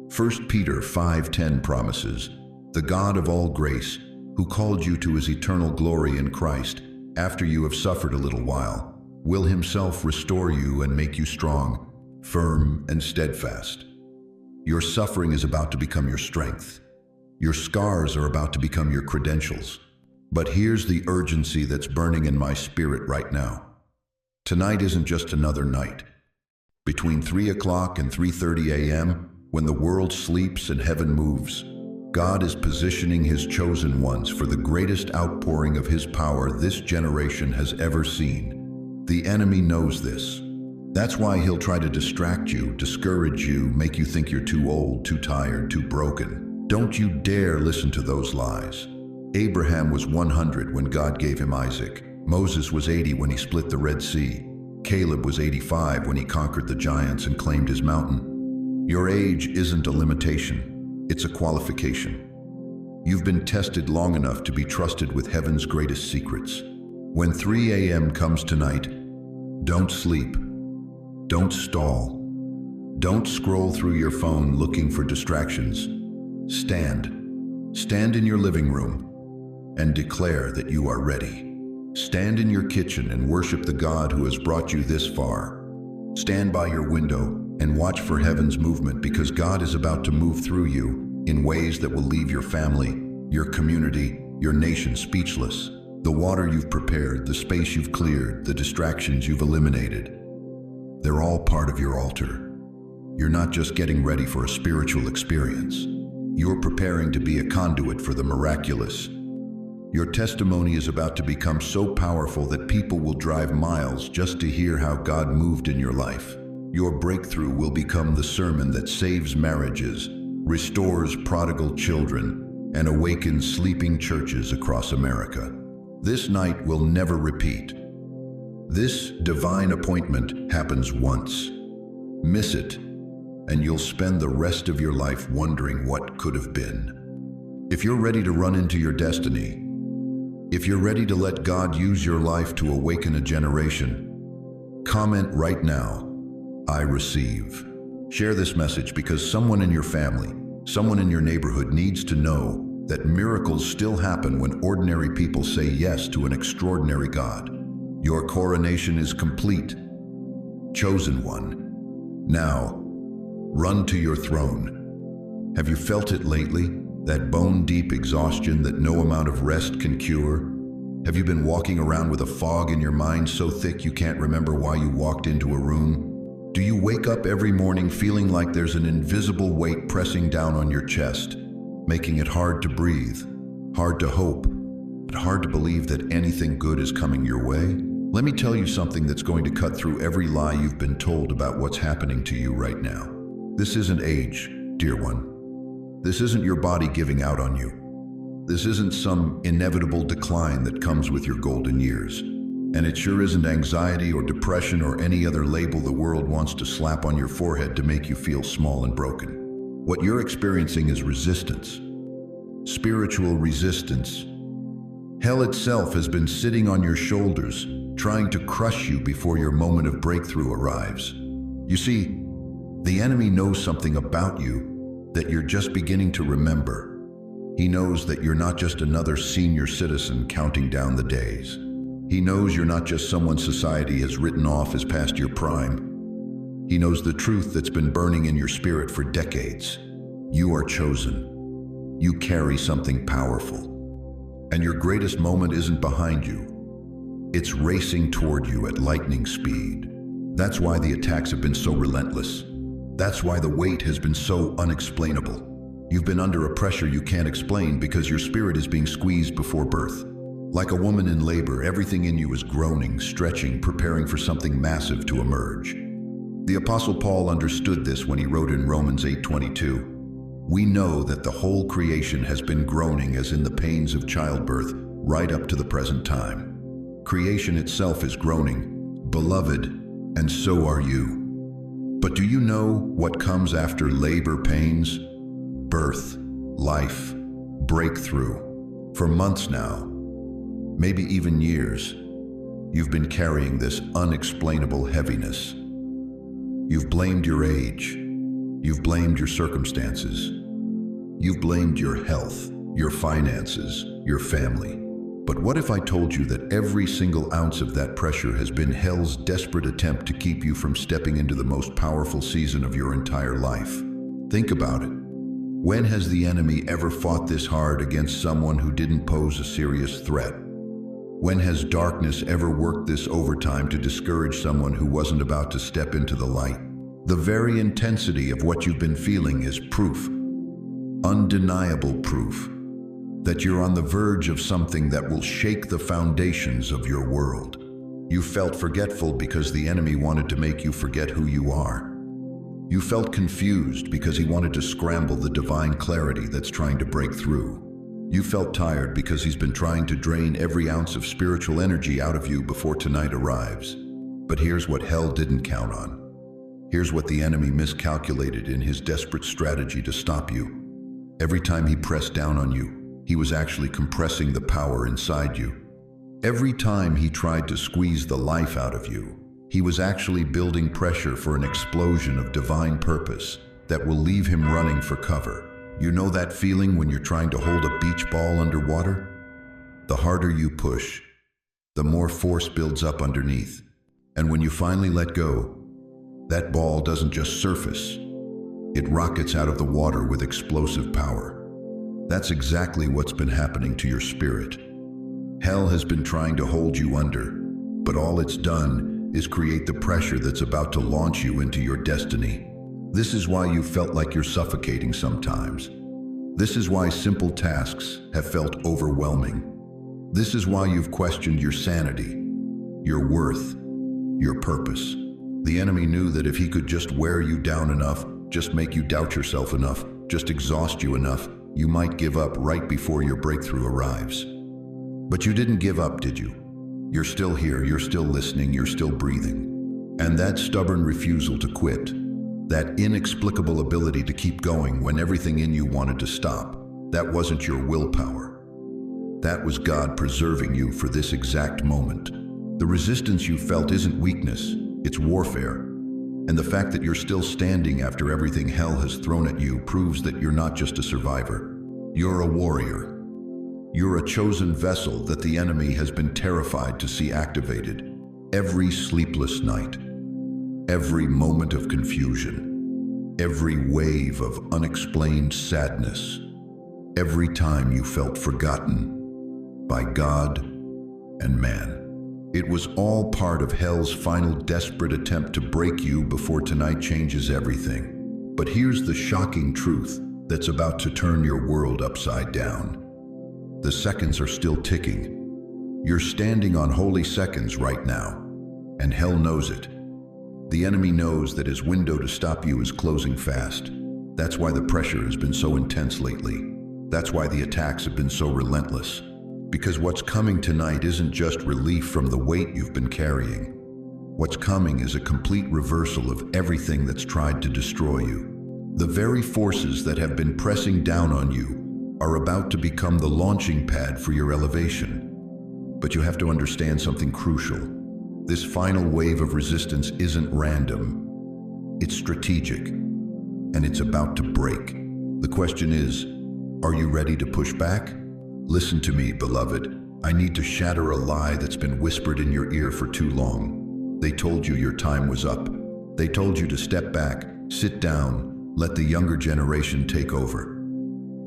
1 Peter 5:10 promises, "The God of all grace, who called you to His eternal glory in Christ, after you have suffered a little while, will Himself restore you and make you strong, firm, and steadfast." Your suffering is about to become your strength. Your scars are about to become your credentials. But here's the urgency that's burning in my spirit right now. Tonight isn't just another night. Between 3 o'clock and 3:30 a.m., when the world sleeps and heaven moves, God is positioning His chosen ones for the greatest outpouring of His power this generation has ever seen. The enemy knows this. That's why he'll try to distract you, discourage you, make you think you're too old, too tired, too broken. Don't you dare listen to those lies. Abraham was 100 when God gave him Isaac. Moses was 80 when he split the Red Sea. Caleb was 85 when he conquered the giants and claimed his mountain. Your age isn't a limitation, it's a qualification. You've been tested long enough to be trusted with heaven's greatest secrets. When 3 a.m. comes tonight, don't sleep. Don't stall. Don't scroll through your phone looking for distractions. Stand. Stand in your living room and declare that you are ready. Stand in your kitchen and worship the God who has brought you this far. Stand by your window and watch for heaven's movement, because God is about to move through you in ways that will leave your family, your community, your nation speechless. The water you've prepared, the space you've cleared, the distractions you've eliminated, they're all part of your altar. You're not just getting ready for a spiritual experience. You're preparing to be a conduit for the miraculous. Your testimony is about to become so powerful that people will drive miles just to hear how God moved in your life. Your breakthrough will become the sermon that saves marriages, restores prodigal children, and awakens sleeping churches across America. This night will never repeat. This divine appointment happens once. Miss it, and you'll spend the rest of your life wondering what could have been. If you're ready to run into your destiny, if you're ready to let God use your life to awaken a generation, comment right now, "I receive." Share this message because someone in your family, someone in your neighborhood needs to know that miracles still happen when ordinary people say yes to an extraordinary God. Your coronation is complete. Chosen one. Now, run to your throne. Have you felt it lately? That bone-deep exhaustion that no amount of rest can cure? Have you been walking around with a fog in your mind so thick you can't remember why you walked into a room? Do you wake up every morning feeling like there's an invisible weight pressing down on your chest, making it hard to breathe, hard to hope, but hard to believe that anything good is coming your way? Let me tell you something that's going to cut through every lie you've been told about what's happening to you right now. This isn't age, dear one. This isn't your body giving out on you. This isn't some inevitable decline that comes with your golden years. And it sure isn't anxiety or depression or any other label the world wants to slap on your forehead to make you feel small and broken. What you're experiencing is resistance. Spiritual resistance. Hell itself has been sitting on your shoulders, trying to crush you before your moment of breakthrough arrives. You see, the enemy knows something about you that you're just beginning to remember. He knows that you're not just another senior citizen counting down the days. He knows you're not just someone society has written off as past your prime. He knows the truth that's been burning in your spirit for decades. You are chosen. You carry something powerful. And your greatest moment isn't behind you. It's racing toward you at lightning speed. That's why the attacks have been so relentless. That's why the weight has been so unexplainable. You've been under a pressure you can't explain because your spirit is being squeezed before birth. Like a woman in labor, everything in you is groaning, stretching, preparing for something massive to emerge. The Apostle Paul understood this when he wrote in Romans 8:22, "We know that the whole creation has been groaning as in the pains of childbirth right up to the present time." Creation itself is groaning, beloved, and so are you. But do you know what comes after labor pains? Birth, life, breakthrough. For months now, maybe even years, you've been carrying this unexplainable heaviness. You've blamed your age. You've blamed your circumstances. You've blamed your health, your finances, your family. But what if I told you that every single ounce of that pressure has been hell's desperate attempt to keep you from stepping into the most powerful season of your entire life? Think about it. When has the enemy ever fought this hard against someone who didn't pose a serious threat? When has darkness ever worked this overtime to discourage someone who wasn't about to step into the light? The very intensity of what you've been feeling is proof, undeniable proof, that you're on the verge of something that will shake the foundations of your world. You felt forgetful because the enemy wanted to make you forget who you are. You felt confused because he wanted to scramble the divine clarity that's trying to break through. You felt tired because he's been trying to drain every ounce of spiritual energy out of you before tonight arrives. But here's what hell didn't count on. Here's what the enemy miscalculated in his desperate strategy to stop you. Every time he pressed down on you, he was actually compressing the power inside you. Every time he tried to squeeze the life out of you, he was actually building pressure for an explosion of divine purpose that will leave him running for cover. You know that feeling when you're trying to hold a beach ball underwater? The harder you push, the more force builds up underneath. And when you finally let go, that ball doesn't just surface. It rockets out of the water with explosive power. That's exactly what's been happening to your spirit. Hell has been trying to hold you under, but all it's done is create the pressure that's about to launch you into your destiny. This is why you felt like you're suffocating sometimes. This is why simple tasks have felt overwhelming. This is why you've questioned your sanity, your worth, your purpose. The enemy knew that if he could just wear you down enough, just make you doubt yourself enough, just exhaust you enough, you might give up right before your breakthrough arrives. But you didn't give up, did you? You're still here, you're still listening, you're still breathing. And that stubborn refusal to quit, that inexplicable ability to keep going when everything in you wanted to stop, that wasn't your willpower. That was God preserving you for this exact moment. The resistance you felt isn't weakness, it's warfare. And the fact that you're still standing after everything hell has thrown at you proves that you're not just a survivor. You're a warrior. You're a chosen vessel that the enemy has been terrified to see activated. Every sleepless night, every moment of confusion, every wave of unexplained sadness, every time you felt forgotten by God and man. It was all part of hell's final desperate attempt to break you before tonight changes everything. But here's the shocking truth that's about to turn your world upside down. The seconds are still ticking. You're standing on holy seconds right now, and hell knows it. The enemy knows that his window to stop you is closing fast. That's why the pressure has been so intense lately. That's why the attacks have been so relentless. Because what's coming tonight isn't just relief from the weight you've been carrying. What's coming is a complete reversal of everything that's tried to destroy you. The very forces that have been pressing down on you are about to become the launching pad for your elevation. But you have to understand something crucial. This final wave of resistance isn't random. It's strategic, and it's about to break. The question is, are you ready to push back? Listen to me, beloved. I need to shatter a lie that's been whispered in your ear for too long. They told you your time was up. They told you to step back, sit down, let the younger generation take over.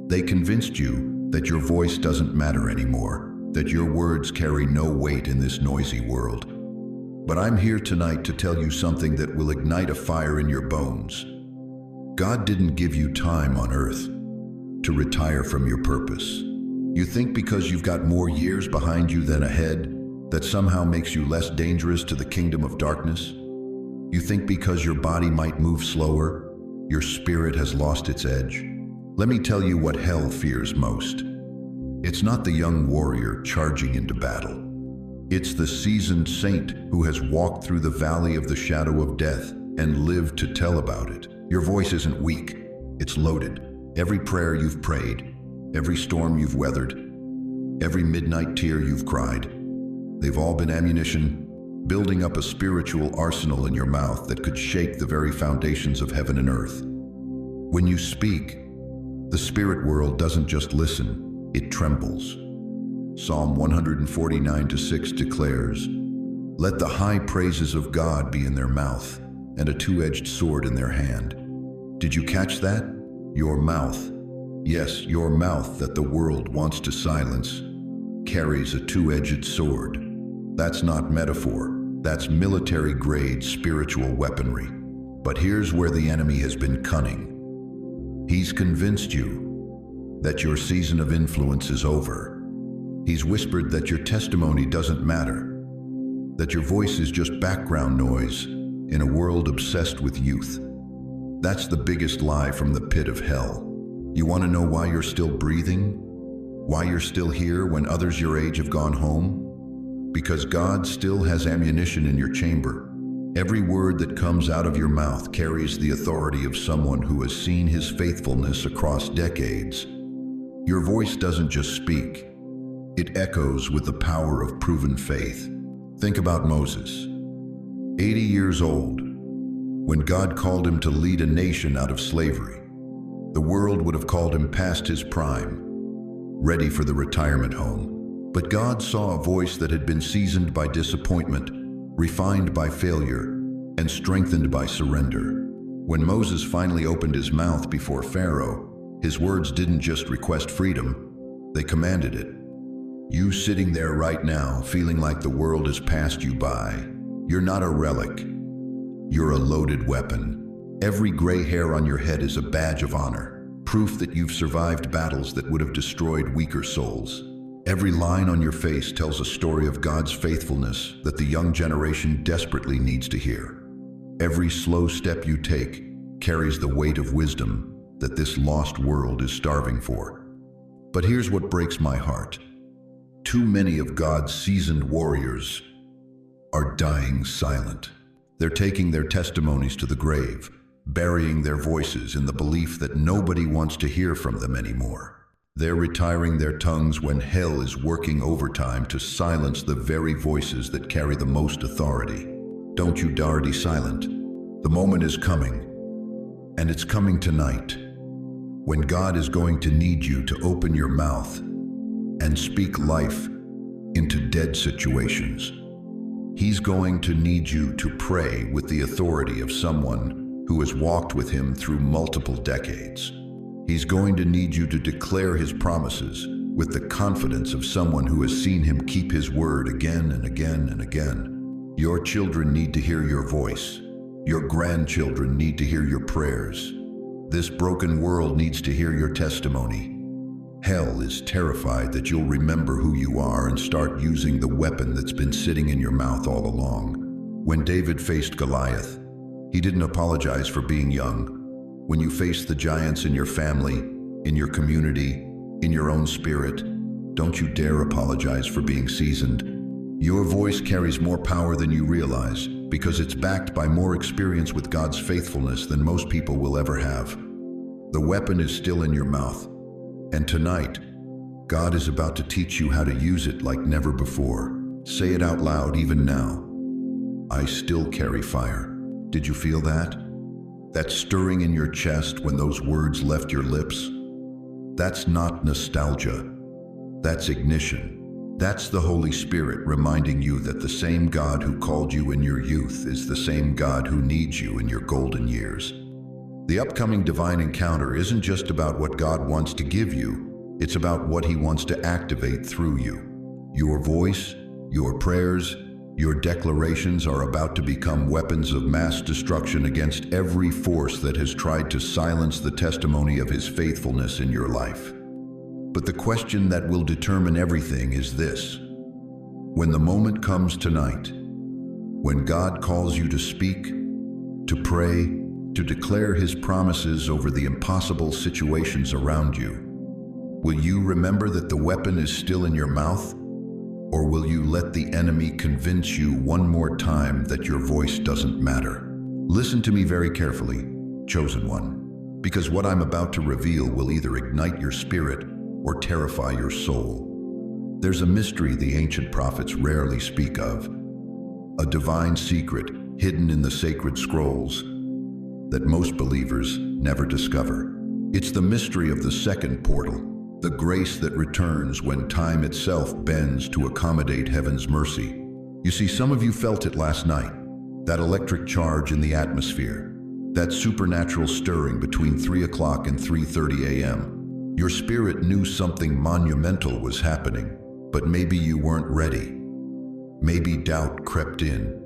They convinced you that your voice doesn't matter anymore, that your words carry no weight in this noisy world. But I'm here tonight to tell you something that will ignite a fire in your bones. God didn't give you time on earth to retire from your purpose. You think because you've got more years behind you than ahead, that somehow makes you less dangerous to the kingdom of darkness? You think because your body might move slower, your spirit has lost its edge? Let me tell you what hell fears most. It's not the young warrior charging into battle. It's the seasoned saint who has walked through the valley of the shadow of death and lived to tell about it. Your voice isn't weak, it's loaded. Every prayer you've prayed, every storm you've weathered, every midnight tear you've cried, they've all been ammunition, building up a spiritual arsenal in your mouth that could shake the very foundations of heaven and earth. When you speak, the spirit world doesn't just listen, it trembles. Psalm 149:6 declares, "Let the high praises of God be in their mouth, and a two-edged sword in their hand." Did you catch that? Your mouth. Yes, your mouth that the world wants to silence carries a two-edged sword. That's not metaphor. That's military-grade spiritual weaponry. But here's where the enemy has been cunning. He's convinced you that your season of influence is over. He's whispered that your testimony doesn't matter, that your voice is just background noise in a world obsessed with youth. That's the biggest lie from the pit of hell. You want to know why you're still breathing? Why you're still here when others your age have gone home? Because God still has ammunition in your chamber. Every word that comes out of your mouth carries the authority of someone who has seen his faithfulness across decades. Your voice doesn't just speak. It echoes with the power of proven faith. Think about Moses, 80 years old, when God called him to lead a nation out of slavery. The world would have called him past his prime, ready for the retirement home. But God saw a voice that had been seasoned by disappointment, refined by failure, and strengthened by surrender. When Moses finally opened his mouth before Pharaoh, his words didn't just request freedom, they commanded it. You sitting there right now, feeling like the world has passed you by, you're not a relic. You're a loaded weapon. Every gray hair on your head is a badge of honor. proof that you've survived battles that would have destroyed weaker souls. Every line on your face tells a story of God's faithfulness that the young generation desperately needs to hear. Every slow step you take carries the weight of wisdom that this lost world is starving for. But here's what breaks my heart. Too many of God's seasoned warriors are dying silent. They're taking their testimonies to the grave, burying their voices in the belief that nobody wants to hear from them anymore. They're retiring their tongues when hell is working overtime to silence the very voices that carry the most authority. Don't you dare be silent. The moment is coming, and it's coming tonight, when God is going to need you to open your mouth and speak life into dead situations. He's going to need you to pray with the authority of someone who has walked with him through multiple decades. He's going to need you to declare his promises with the confidence of someone who has seen him keep his word again and again and again. Your children need to hear your voice. Your grandchildren need to hear your prayers. This broken world needs to hear your testimony. Hell is terrified that you'll remember who you are and start using the weapon that's been sitting in your mouth all along. When David faced Goliath, he didn't apologize for being young. When you face the giants in your family, in your community, in your own spirit, don't you dare apologize for being seasoned. Your voice carries more power than you realize because it's backed by more experience with God's faithfulness than most people will ever have. The weapon is still in your mouth, and tonight, God is about to teach you how to use it like never before. Say it out loud even now. I still carry fire. Did you feel that? That stirring in your chest when those words left your lips? That's not nostalgia. That's ignition. That's the Holy Spirit reminding you that the same God who called you in your youth is the same God who needs you in your golden years. The upcoming divine encounter isn't just about what God wants to give you, it's about what he wants to activate through you. Your voice, your prayers, your declarations are about to become weapons of mass destruction against every force that has tried to silence the testimony of his faithfulness in your life. But the question that will determine everything is this. When the moment comes tonight, when God calls you to speak, to pray, to declare his promises over the impossible situations around you, will you remember that the weapon is still in your mouth? Or will you let the enemy convince you one more time that your voice doesn't matter? Listen to me very carefully, chosen one, because what I'm about to reveal will either ignite your spirit or terrify your soul. There's a mystery the ancient prophets rarely speak of, a divine secret hidden in the sacred scrolls that most believers never discover. It's the mystery of the second portal, the grace that returns when time itself bends to accommodate heaven's mercy. You see, some of you felt it last night, that electric charge in the atmosphere, that supernatural stirring between 3 o'clock and 3:30 a.m. Your spirit knew something monumental was happening, but maybe you weren't ready. Maybe doubt crept in.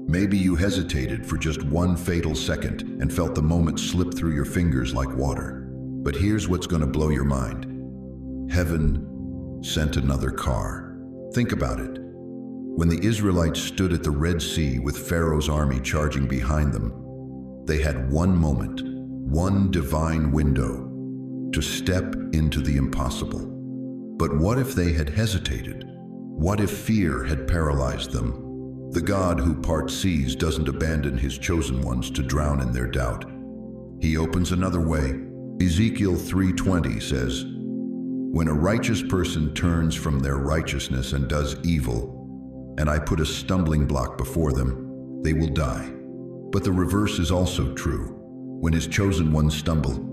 Maybe you hesitated for just one fatal second and felt the moment slip through your fingers like water. But here's what's going to blow your mind. Heaven sent another car. Think about it. When the Israelites stood at the Red Sea with Pharaoh's army charging behind them, they had one moment, one divine window to step into the impossible. But what if they had hesitated? What if fear had paralyzed them? The God who parts seas doesn't abandon his chosen ones to drown in their doubt. He opens another way. Ezekiel 3:20 says, "When a righteous person turns from their righteousness and does evil, and I put a stumbling block before them, they will die." But the reverse is also true. When his chosen ones stumble,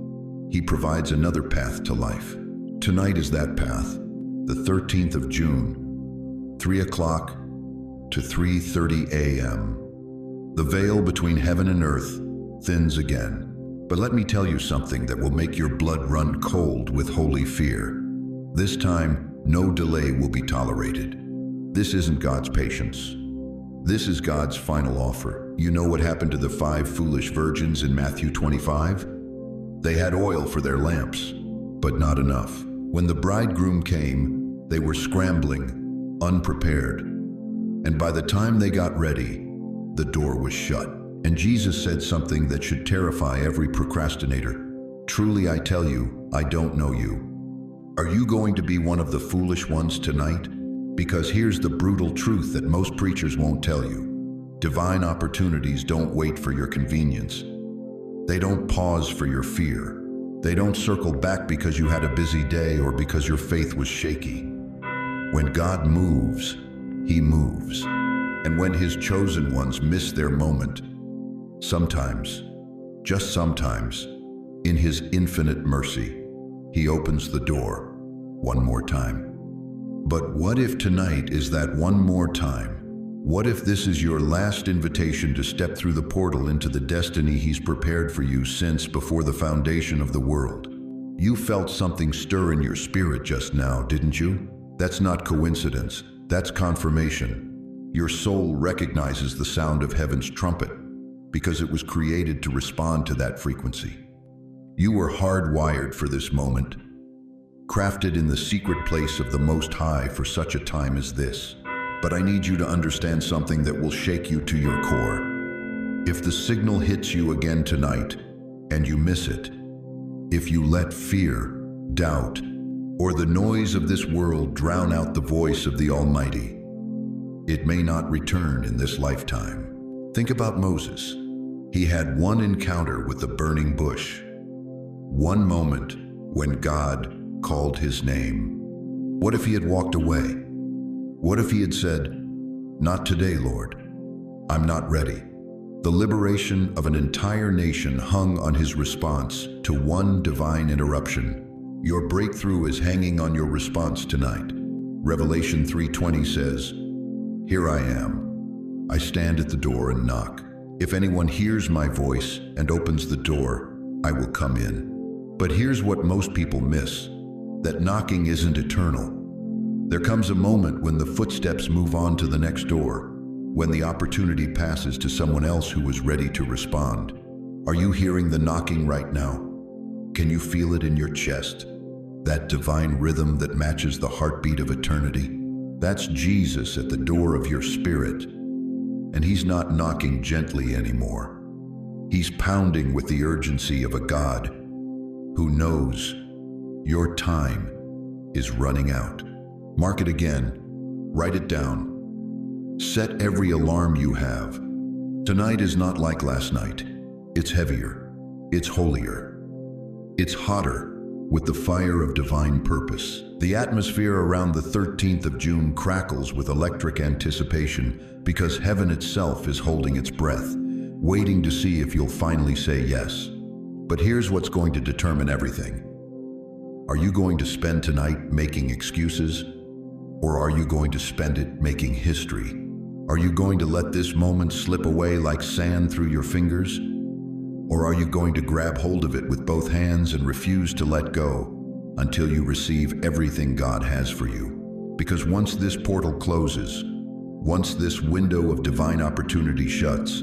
he provides another path to life. Tonight is that path, the 13th of June, 3 o'clock to 3:30 a.m. The veil between heaven and earth thins again. But let me tell you something that will make your blood run cold with holy fear. This time, no delay will be tolerated. This isn't God's patience. This is God's final offer. You know what happened to the 5 foolish virgins in Matthew 25? They had oil for their lamps, but not enough. When the bridegroom came, they were scrambling, unprepared. And by the time they got ready, the door was shut. And Jesus said something that should terrify every procrastinator. Truly I tell you, I don't know you. Are you going to be one of the foolish ones tonight? Because here's the brutal truth that most preachers won't tell you. Divine opportunities don't wait for your convenience. They don't pause for your fear. They don't circle back because you had a busy day or because your faith was shaky. When God moves, He moves. And when His chosen ones miss their moment, sometimes, just sometimes, in His infinite mercy, He opens the door one more time. But what if tonight is that one more time? What if this is your last invitation to step through the portal into the destiny He's prepared for you since before the foundation of the world? You felt something stir in your spirit just now, didn't you? That's not coincidence, that's confirmation. Your soul recognizes the sound of heaven's trumpet because it was created to respond to that frequency. You were hardwired for this moment, crafted in the secret place of the Most High for such a time as this. But I need you to understand something that will shake you to your core. If the signal hits you again tonight, and you miss it, if you let fear, doubt, or the noise of this world drown out the voice of the Almighty, it may not return in this lifetime. Think about Moses. He had one encounter with the burning bush. One moment when God called his name. What if he had walked away? What if he had said, "Not today, Lord. I'm not ready"? The liberation of an entire nation hung on his response to one divine interruption. Your breakthrough is hanging on your response tonight. Revelation 3:20 says, "Here I am. I stand at the door and knock. If anyone hears my voice and opens the door, I will come in." But here's what most people miss, that knocking isn't eternal. There comes a moment when the footsteps move on to the next door, when the opportunity passes to someone else who is ready to respond. Are you hearing the knocking right now? Can you feel it in your chest? That divine rhythm that matches the heartbeat of eternity? That's Jesus at the door of your spirit. And he's not knocking gently anymore. He's pounding with the urgency of a God who knows your time is running out. Mark it again. Write it down. Set every alarm you have. Tonight is not like last night. It's heavier. It's holier. It's hotter with the fire of divine purpose. The atmosphere around the 13th of June crackles with electric anticipation because heaven itself is holding its breath, waiting to see if you'll finally say yes. But here's what's going to determine everything. Are you going to spend tonight making excuses? Or are you going to spend it making history? Are you going to let this moment slip away like sand through your fingers? Or are you going to grab hold of it with both hands and refuse to let go until you receive everything God has for you? Because once this portal closes, once this window of divine opportunity shuts,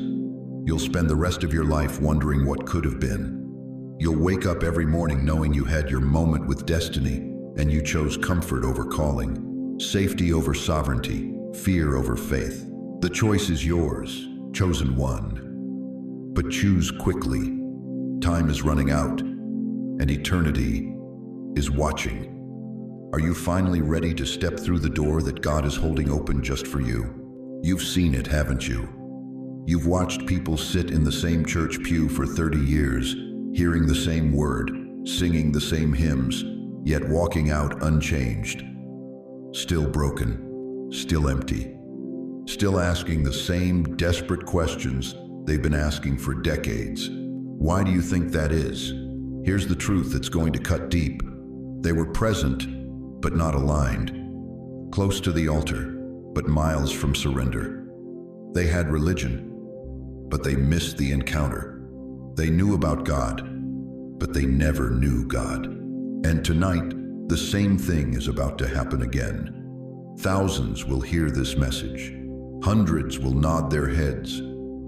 you'll spend the rest of your life wondering what could have been. You'll wake up every morning knowing you had your moment with destiny and you chose comfort over calling, safety over sovereignty, fear over faith. The choice is yours, chosen one. But choose quickly. Time is running out, and eternity is watching. Are you finally ready to step through the door that God is holding open just for you? You've seen it, haven't you? You've watched people sit in the same church pew for 30 years, hearing the same word, singing the same hymns, yet walking out unchanged. Still broken, still empty, still asking the same desperate questions they've been asking for decades. Why do you think that is? Here's the truth that's going to cut deep. They were present, but not aligned. Close to the altar, but miles from surrender. They had religion, but they missed the encounter. They knew about God, but they never knew God. And tonight, the same thing is about to happen again. Thousands will hear this message. Hundreds will nod their heads.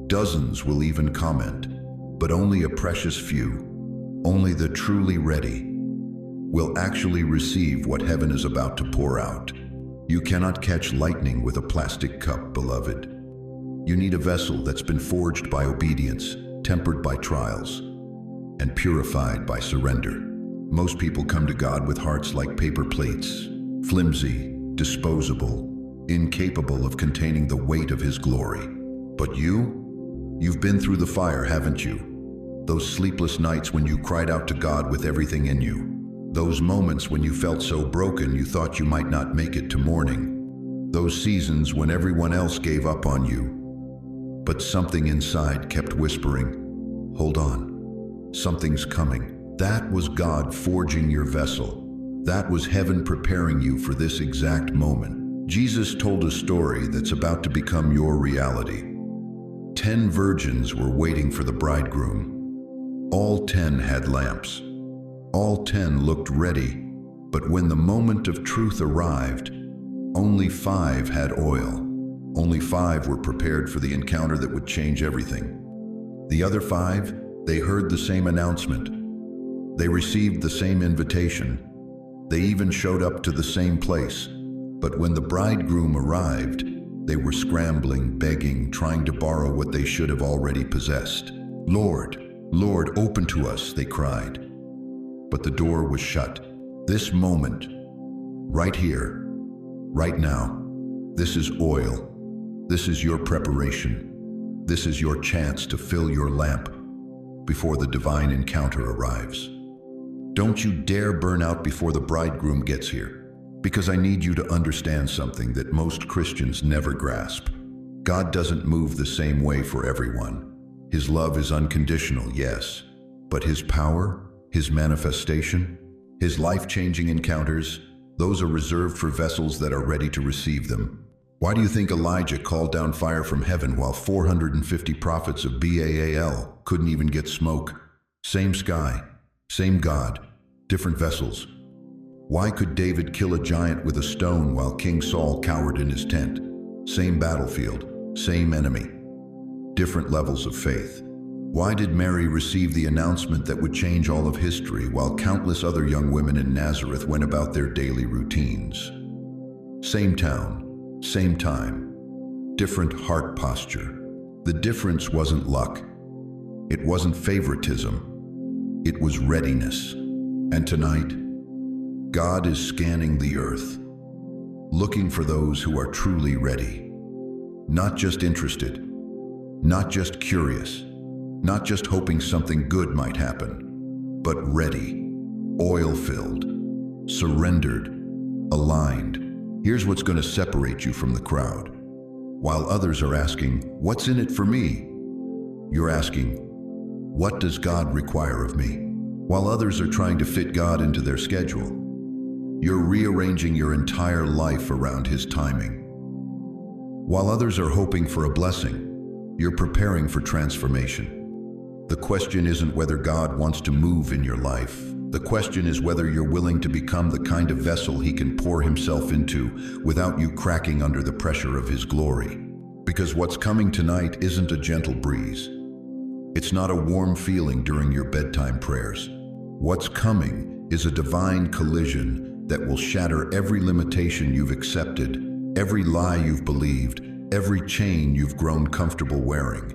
Dozens will even comment, but only a precious few, Only the truly ready will actually receive what heaven is about to pour out. You cannot catch lightning with a plastic cup, beloved. You need a vessel that's been forged by obedience, tempered by trials, and purified by surrender. Most people come to God with hearts like paper plates, flimsy, disposable, incapable of containing the weight of His glory. But you've been through the fire, haven't you? Those sleepless nights when you cried out to God with everything in you. Those moments when you felt so broken you thought you might not make it to morning. Those seasons when everyone else gave up on you. But something inside kept whispering, hold on, something's coming. That was God forging your vessel. That was heaven preparing you for this exact moment. Jesus told a story that's about to become your reality. 10 virgins were waiting for the bridegroom. All 10 had lamps. All 10 looked ready, but when the moment of truth arrived, only 5 had oil. Only 5 were prepared for the encounter that would change everything. The other 5, they heard the same announcement. They received the same invitation. They even showed up to the same place. But when the bridegroom arrived, they were scrambling, begging, trying to borrow what they should have already possessed. Lord, Lord, open to us, they cried. But the door was shut. This moment, right here, right now, this is oil. This is your preparation. This is your chance to fill your lamp before the divine encounter arrives. Don't you dare burn out before the bridegroom gets here, because I need you to understand something that most Christians never grasp. God doesn't move the same way for everyone. His love is unconditional, yes, but His power, His manifestation, His life-changing encounters, those are reserved for vessels that are ready to receive them. Why do you think Elijah called down fire from heaven while 450 prophets of Baal couldn't even get smoke? Same sky, same God, different vessels. Why could David kill a giant with a stone while King Saul cowered in his tent? Same battlefield, same enemy, different levels of faith. Why did Mary receive the announcement that would change all of history while countless other young women in Nazareth went about their daily routines? Same town, same time, different heart posture. The difference wasn't luck. It wasn't favoritism. It was readiness. And tonight, God is scanning the earth, looking for those who are truly ready. Not just interested, not just curious, not just hoping something good might happen, but ready, oil-filled, surrendered, aligned. Here's what's going to separate you from the crowd. While others are asking, what's in it for me? You're asking, what does God require of me? While others are trying to fit God into their schedule, you're rearranging your entire life around His timing. While others are hoping for a blessing, you're preparing for transformation. The question isn't whether God wants to move in your life. The question is whether you're willing to become the kind of vessel He can pour Himself into without you cracking under the pressure of His glory. Because what's coming tonight isn't a gentle breeze. It's not a warm feeling during your bedtime prayers. What's coming is a divine collision that will shatter every limitation you've accepted, every lie you've believed, every chain you've grown comfortable wearing.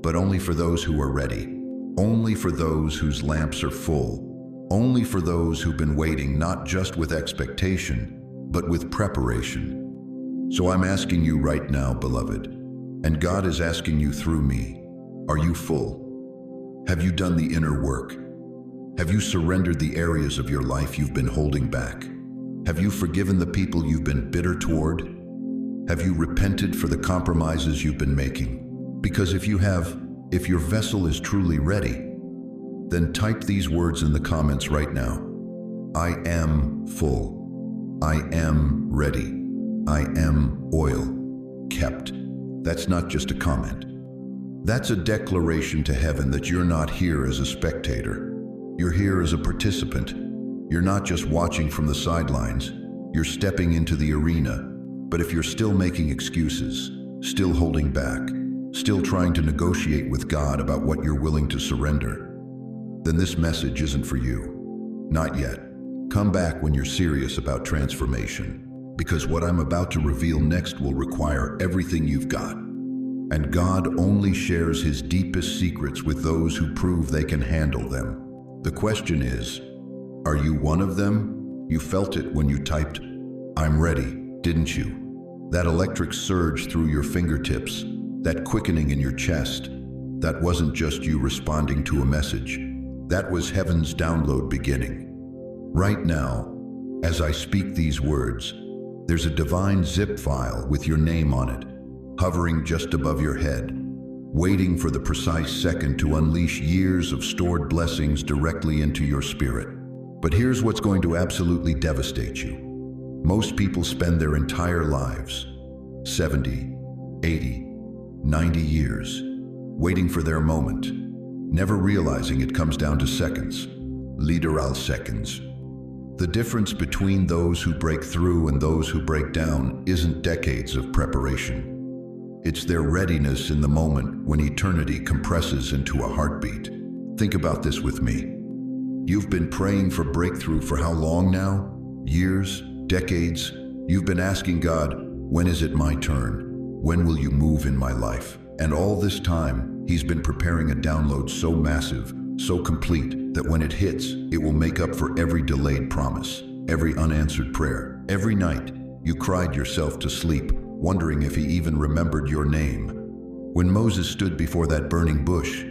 But only for those who are ready, only for those whose lamps are full, only for those who've been waiting not just with expectation, but with preparation. So I'm asking you right now, beloved, and God is asking you through me, are you full? Have you done the inner work? Have you surrendered the areas of your life you've been holding back? Have you forgiven the people you've been bitter toward? Have you repented for the compromises you've been making? Because if you have, if your vessel is truly ready, then type these words in the comments right now. I am full. I am ready. I am oil kept. That's not just a comment. That's a declaration to heaven that you're not here as a spectator. You're here as a participant. You're not just watching from the sidelines. You're stepping into the arena. But if you're still making excuses, still holding back, still trying to negotiate with God about what you're willing to surrender, then this message isn't for you. Not yet. Come back when you're serious about transformation, because what I'm about to reveal next will require everything you've got. And God only shares his deepest secrets with those who prove they can handle them. The question is, are you one of them? You felt it when you typed, "I'm ready," didn't you? That electric surge through your fingertips, that quickening in your chest, that wasn't just you responding to a message. That was heaven's download beginning. Right now, as I speak these words, there's a divine zip file with your name on it, hovering just above your head, waiting for the precise second to unleash years of stored blessings directly into your spirit. But here's what's going to absolutely devastate you. Most people spend their entire lives, 70, 80, 90 years, waiting for their moment, never realizing it comes down to seconds, literal seconds. The difference between those who break through and those who break down isn't decades of preparation. It's their readiness in the moment when eternity compresses into a heartbeat. Think about this with me. You've been praying for breakthrough for how long now? Years? Decades? You've been asking God, when is it my turn? When will you move in my life? And all this time, he's been preparing a download so massive, so complete, that when it hits, it will make up for every delayed promise, every unanswered prayer. Every night, you cried yourself to sleep, wondering if he even remembered your name. When Moses stood before that burning bush,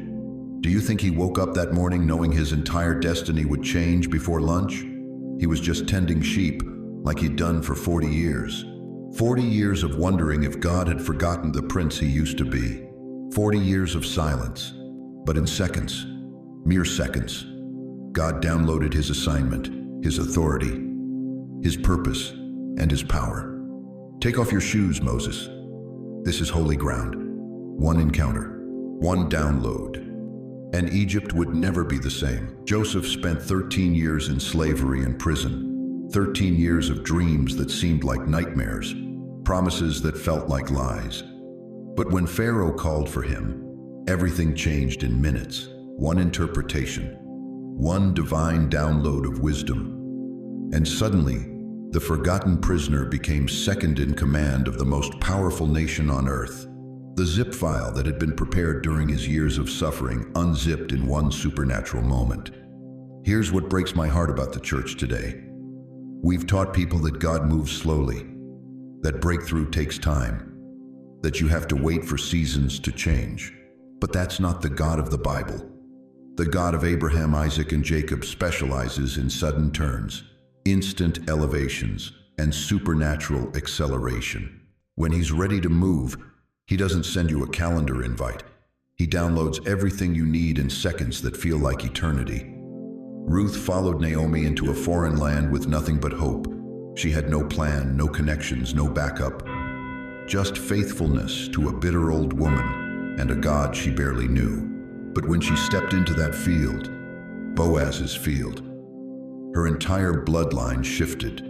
do you think he woke up that morning knowing his entire destiny would change before lunch? He was just tending sheep, like he'd done for 40 years. 40 years of wondering if God had forgotten the prince he used to be. 40 years of silence. But in seconds, mere seconds, God downloaded his assignment, his authority, his purpose, and his power. Take off your shoes, Moses. This is holy ground. One encounter, one download, and Egypt would never be the same. Joseph spent 13 years in slavery and prison, 13 years of dreams that seemed like nightmares, promises that felt like lies. But when Pharaoh called for him, everything changed in minutes. One interpretation, one divine download of wisdom. And suddenly, the forgotten prisoner became second in command of the most powerful nation on earth. The zip file that had been prepared during his years of suffering unzipped in one supernatural moment. Here's what breaks my heart about the church today. We've taught people that God moves slowly, that breakthrough takes time, that you have to wait for seasons to change. But that's not the God of the Bible. The God of Abraham, Isaac, and Jacob specializes in sudden turns, instant elevations, and supernatural acceleration. When he's ready to move, he doesn't send you a calendar invite. He downloads everything you need in seconds that feel like eternity. Ruth followed Naomi into a foreign land with nothing but hope. She had no plan, no connections, no backup. Just faithfulness to a bitter old woman and a God she barely knew. But when she stepped into that field, Boaz's field, her entire bloodline shifted.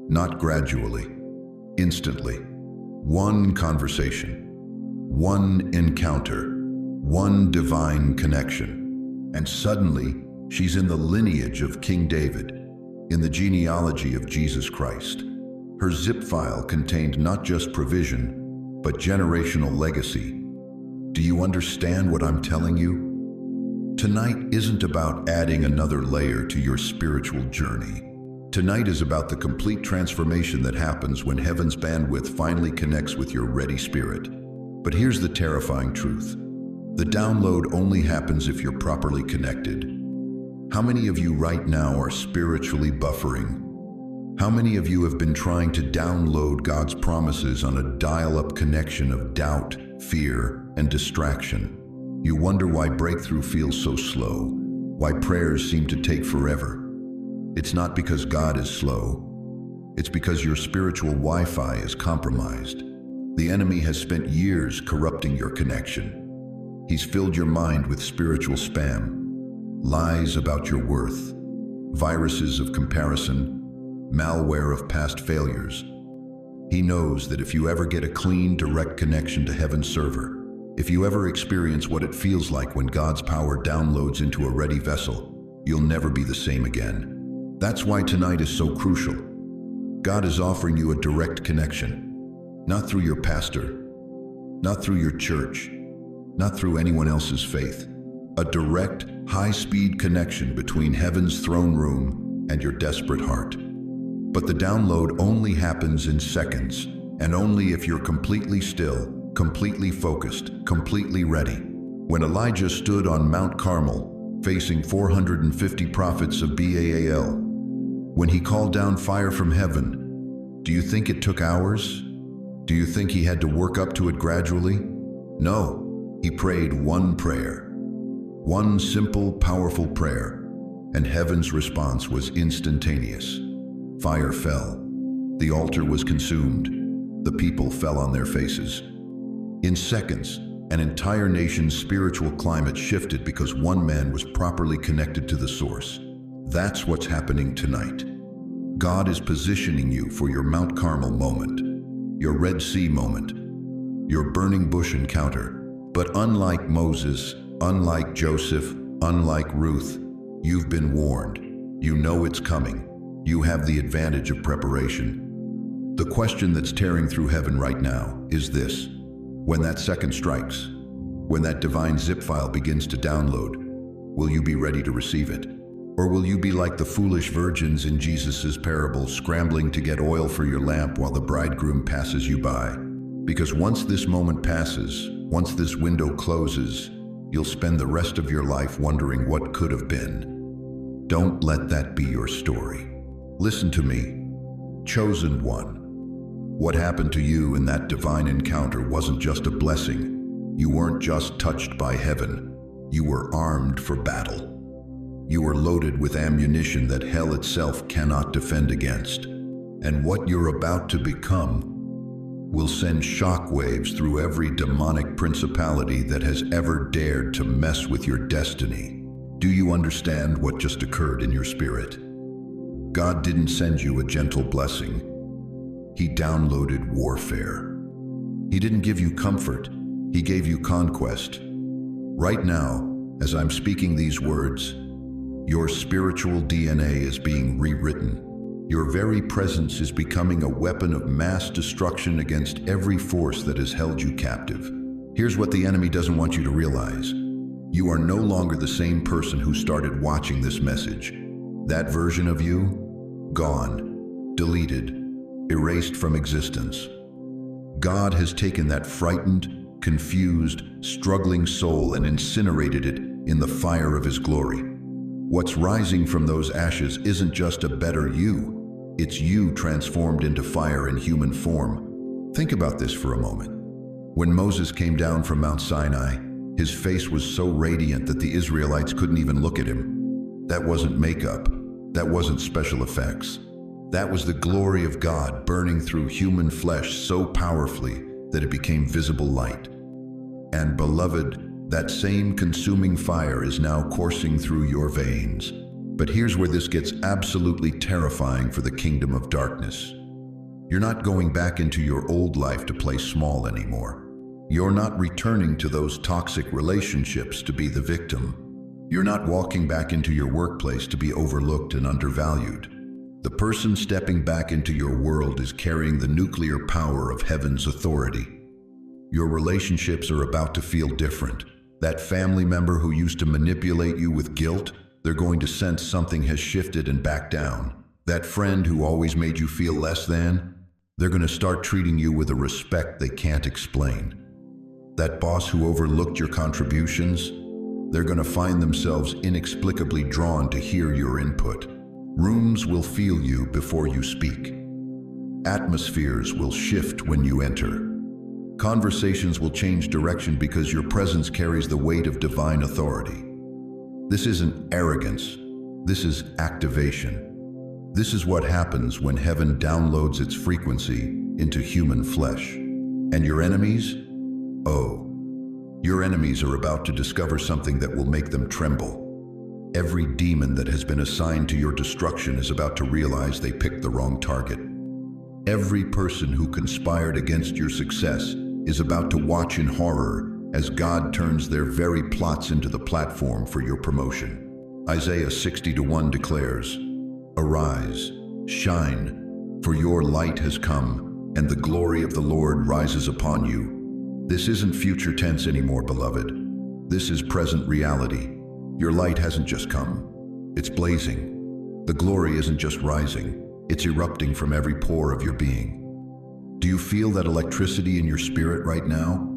Not gradually, instantly. One conversation, one encounter, one divine connection. And suddenly, she's in the lineage of King David, in the genealogy of Jesus Christ. Her zip file contained not just provision, but generational legacy. Do you understand what I'm telling you? Tonight isn't about adding another layer to your spiritual journey. Tonight is about the complete transformation that happens when heaven's bandwidth finally connects with your ready spirit. But here's the terrifying truth. The download only happens if you're properly connected. How many of you right now are spiritually buffering? How many of you have been trying to download God's promises on a dial-up connection of doubt, fear, and distraction? You wonder why breakthrough feels so slow, why prayers seem to take forever. It's not because God is slow. It's because your spiritual Wi-Fi is compromised. The enemy has spent years corrupting your connection. He's filled your mind with spiritual spam, lies about your worth, viruses of comparison, malware of past failures. He knows that if you ever get a clean, direct connection to heaven's server, If you ever experience what it feels like when God's power downloads into a ready vessel, you'll never be the same again. That's why tonight is so crucial. God is offering you a direct connection, not through your pastor, not through your church, not through anyone else's faith. A direct, high-speed connection between heaven's throne room and your desperate heart. But the download only happens in seconds, and only if you're completely still, completely focused, completely ready. When Elijah stood on Mount Carmel, facing 450 prophets of Baal, when he called down fire from heaven, do you think it took hours? Do you think he had to work up to it gradually? No, he prayed one prayer. One simple, powerful prayer, and heaven's response was instantaneous. Fire fell. The altar was consumed. The people fell on their faces. In seconds, an entire nation's spiritual climate shifted because one man was properly connected to the source. That's what's happening tonight. God is positioning you for your Mount Carmel moment, your Red Sea moment, your burning bush encounter. But unlike Moses, unlike Joseph, unlike Ruth, you've been warned. You know it's coming. You have the advantage of preparation. The question that's tearing through heaven right now is this: when that second strikes, when that divine zip file begins to download, will you be ready to receive it? Or will you be like the foolish virgins in Jesus's parable, scrambling to get oil for your lamp while the bridegroom passes you by? Because once this moment passes, once this window closes, you'll spend the rest of your life wondering what could have been. Don't let that be your story. Listen to me, chosen one. What happened to you in that divine encounter wasn't just a blessing. You weren't just touched by heaven. You were armed for battle. You were loaded with ammunition that hell itself cannot defend against. And what you're about to become will send shockwaves through every demonic principality that has ever dared to mess with your destiny. Do you understand what just occurred in your spirit? God didn't send you a gentle blessing. He downloaded warfare. He didn't give you comfort. He gave you conquest. Right now, as I'm speaking these words, your spiritual DNA is being rewritten. Your very presence is becoming a weapon of mass destruction against every force that has held you captive. Here's what the enemy doesn't want you to realize. You are no longer the same person who started watching this message. That version of you, gone, deleted, erased from existence. God has taken that frightened, confused, struggling soul and incinerated it in the fire of His glory. What's rising from those ashes isn't just a better you, it's you transformed into fire in human form. Think about this for a moment. When Moses came down from Mount Sinai, his face was so radiant that the Israelites couldn't even look at him. That wasn't makeup. That wasn't special effects. That was the glory of God burning through human flesh so powerfully that it became visible light. And beloved, that same consuming fire is now coursing through your veins. But here's where this gets absolutely terrifying for the kingdom of darkness. You're not going back into your old life to play small anymore. You're not returning to those toxic relationships to be the victim. You're not walking back into your workplace to be overlooked and undervalued. The person stepping back into your world is carrying the nuclear power of heaven's authority. Your relationships are about to feel different. That family member who used to manipulate you with guilt, they're going to sense something has shifted and back down. That friend who always made you feel less than, they're going to start treating you with a respect they can't explain. That boss who overlooked your contributions, they're going to find themselves inexplicably drawn to hear your input. Rooms will feel you before you speak. Atmospheres will shift when you enter. Conversations will change direction because your presence carries the weight of divine authority. This isn't arrogance. This is activation. This is what happens when heaven downloads its frequency into human flesh. And your enemies? Oh, your enemies are about to discover something that will make them tremble. Every demon that has been assigned to your destruction is about to realize they picked the wrong target. Every person who conspired against your success is about to watch in horror as God turns their very plots into the platform for your promotion. Isaiah 60:1 declares, "Arise, shine, for your light has come, and the glory of the Lord rises upon you." This isn't future tense anymore, beloved. This is present reality. Your light hasn't just come, it's blazing. The glory isn't just rising, it's erupting from every pore of your being. Do you feel that electricity in your spirit right now?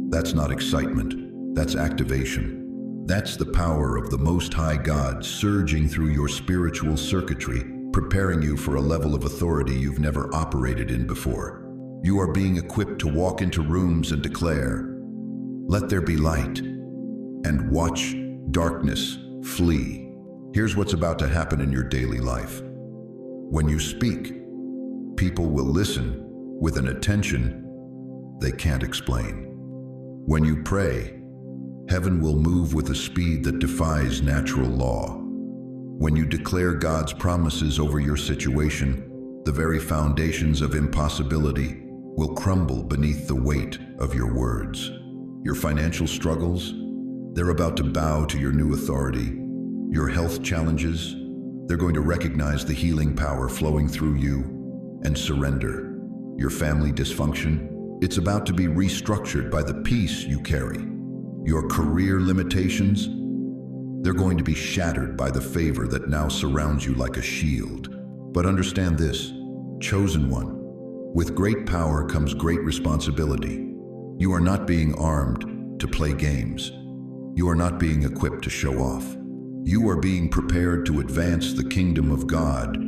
That's not excitement, that's activation. That's the power of the Most High God surging through your spiritual circuitry, preparing you for a level of authority you've never operated in before. You are being equipped to walk into rooms and declare, "Let there be light," and watch darkness flee. Here's what's about to happen in your daily life. When you speak, people will listen with an attention they can't explain. When you pray, heaven will move with a speed that defies natural law. When you declare God's promises over your situation, the very foundations of impossibility will crumble beneath the weight of your words. Your financial struggles, they're about to bow to your new authority. Your health challenges, they're going to recognize the healing power flowing through you and surrender. Your family dysfunction, it's about to be restructured by the peace you carry. Your career limitations, they're going to be shattered by the favor that now surrounds you like a shield. But understand this, chosen one, with great power comes great responsibility. You are not being armed to play games. You are not being equipped to show off. You are being prepared to advance the kingdom of God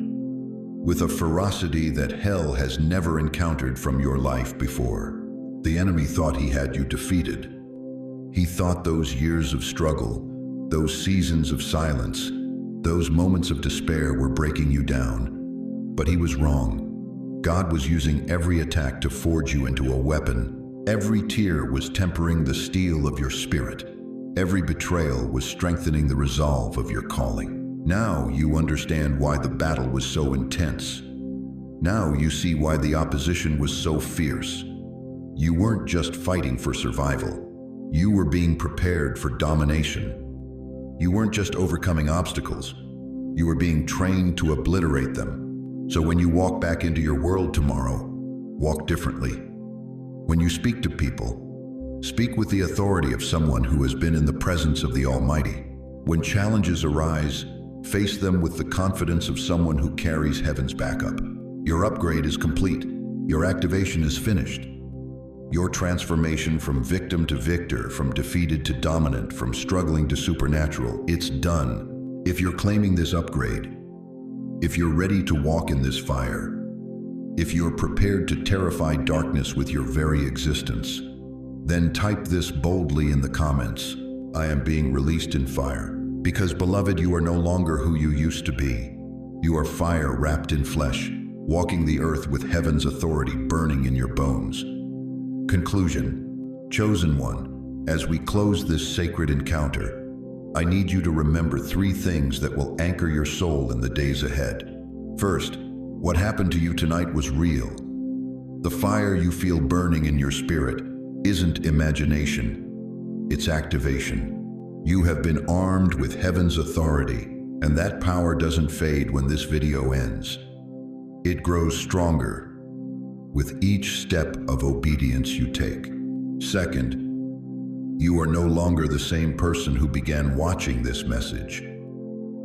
with a ferocity that hell has never encountered from your life before. The enemy thought he had you defeated. He thought those years of struggle, those seasons of silence, those moments of despair were breaking you down. But he was wrong. God was using every attack to forge you into a weapon. Every tear was tempering the steel of your spirit. Every betrayal was strengthening the resolve of your calling. Now you understand why the battle was so intense. Now you see why the opposition was so fierce. You weren't just fighting for survival. You were being prepared for domination. You weren't just overcoming obstacles. You were being trained to obliterate them. So when you walk back into your world tomorrow, walk differently. When you speak to people, speak with the authority of someone who has been in the presence of the Almighty. When challenges arise, face them with the confidence of someone who carries heaven's backup. Your upgrade is complete. Your activation is finished. Your transformation from victim to victor, from defeated to dominant, from struggling to supernatural, it's done. If you're claiming this upgrade, if you're ready to walk in this fire, if you're prepared to terrify darkness with your very existence, then type this boldly in the comments. I am being released in fire. Because, beloved, you are no longer who you used to be. You are fire wrapped in flesh, walking the earth with heaven's authority burning in your bones. Conclusion. Chosen one, as we close this sacred encounter, I need you to remember 3 things that will anchor your soul in the days ahead. First, what happened to you tonight was real. The fire you feel burning in your spirit isn't imagination, it's activation. You have been armed with heaven's authority, and that power doesn't fade when this video ends. It grows stronger with each step of obedience you take. Second, you are no longer the same person who began watching this message.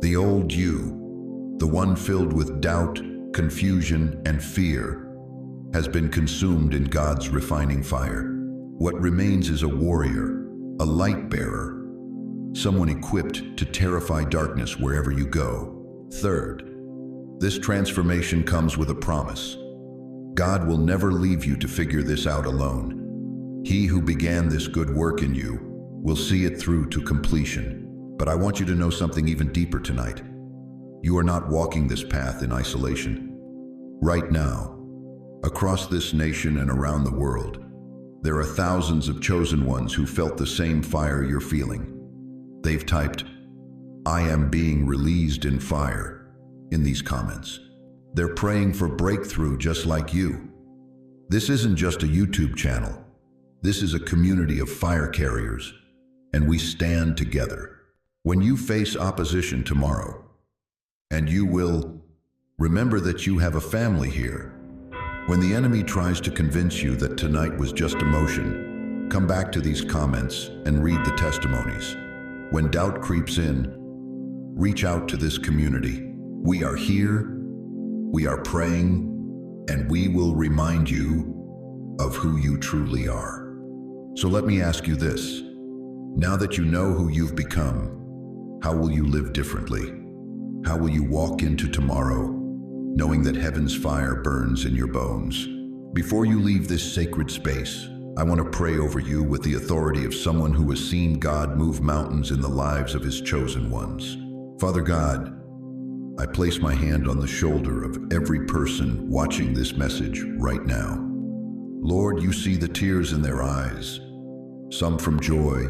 The old you, the one filled with doubt, confusion, and fear, has been consumed in God's refining fire. What remains is a warrior, a light bearer, someone equipped to terrify darkness wherever you go. Third, this transformation comes with a promise. God will never leave you to figure this out alone. He who began this good work in you will see it through to completion. But I want you to know something even deeper tonight. You are not walking this path in isolation. Right now, across this nation and around the world, there are thousands of chosen ones who felt the same fire you're feeling. They've typed, "I am being released in fire," in these comments. They're praying for breakthrough just like you. This isn't just a YouTube channel. This is a community of fire carriers, and we stand together. When you face opposition tomorrow, and you will, remember that you have a family here. When the enemy tries to convince you that tonight was just emotion, come back to these comments and read the testimonies. When doubt creeps in, reach out to this community. We are here, we are praying, and we will remind you of who you truly are. So let me ask you this. Now that you know who you've become, how will you live differently? How will you walk into tomorrow, knowing that heaven's fire burns in your bones? Before you leave this sacred space, I want to pray over you with the authority of someone who has seen God move mountains in the lives of his chosen ones. Father God, I place my hand on the shoulder of every person watching this message right now. Lord, you see the tears in their eyes, some from joy,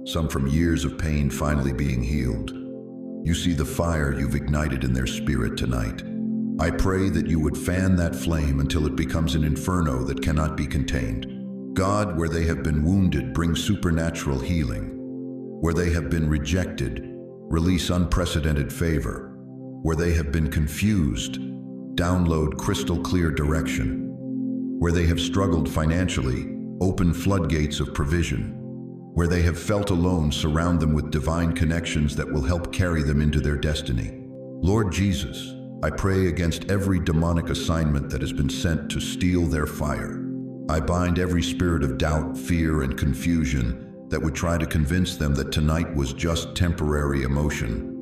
some from years of pain finally being healed. You see the fire you've ignited in their spirit tonight. I pray that you would fan that flame until it becomes an inferno that cannot be contained. God, where they have been wounded, bring supernatural healing. Where they have been rejected, release unprecedented favor. Where they have been confused, download crystal clear direction. Where they have struggled financially, open floodgates of provision. Where they have felt alone, surround them with divine connections that will help carry them into their destiny. Lord Jesus, I pray against every demonic assignment that has been sent to steal their fire. I bind every spirit of doubt, fear, and confusion that would try to convince them that tonight was just temporary emotion.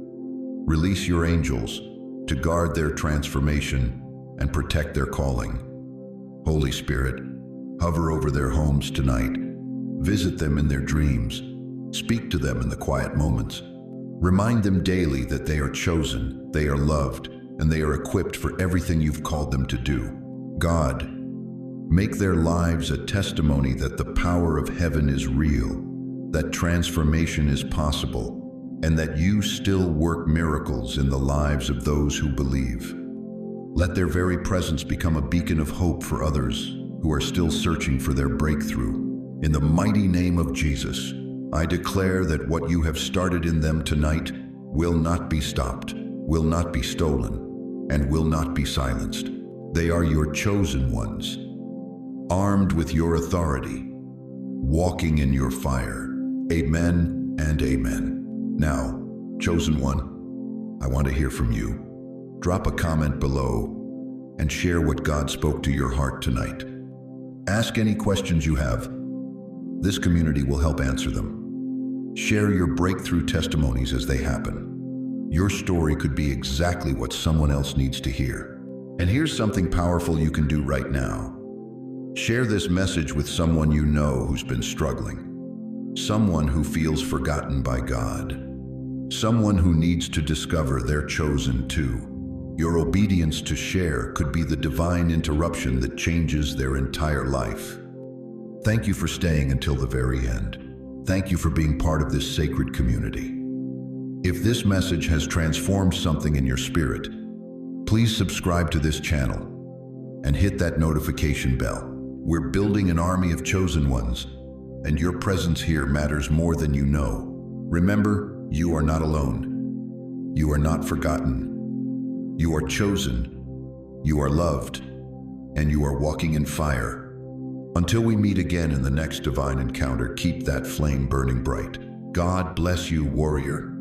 Release your angels to guard their transformation and protect their calling. Holy Spirit, hover over their homes tonight. Visit them in their dreams. Speak to them in the quiet moments. Remind them daily that they are chosen, they are loved, and they are equipped for everything you've called them to do. God, make their lives a testimony that the power of heaven is real, that transformation is possible, and that you still work miracles in the lives of those who believe. Let their very presence become a beacon of hope for others who are still searching for their breakthrough. In the mighty name of Jesus, I declare that what you have started in them tonight will not be stopped, will not be stolen, and will not be silenced. They are your chosen ones, armed with your authority, walking in your fire. Amen and amen. Now, chosen one, I want to hear from you. Drop a comment below and share what God spoke to your heart tonight. Ask any questions you have. This community will help answer them. Share your breakthrough testimonies as they happen. Your story could be exactly what someone else needs to hear. And here's something powerful you can do right now. Share this message with someone you know who's been struggling. Someone who feels forgotten by God. Someone who needs to discover they're chosen too. Your obedience to share could be the divine interruption that changes their entire life. Thank you for staying until the very end. Thank you for being part of this sacred community. If this message has transformed something in your spirit, please subscribe to this channel and hit that notification bell. We're building an army of chosen ones, and your presence here matters more than you know. Remember, you are not alone. You are not forgotten. You are chosen. You are loved, and you are walking in fire. Until we meet again in the next divine encounter, keep that flame burning bright. God bless you, warrior.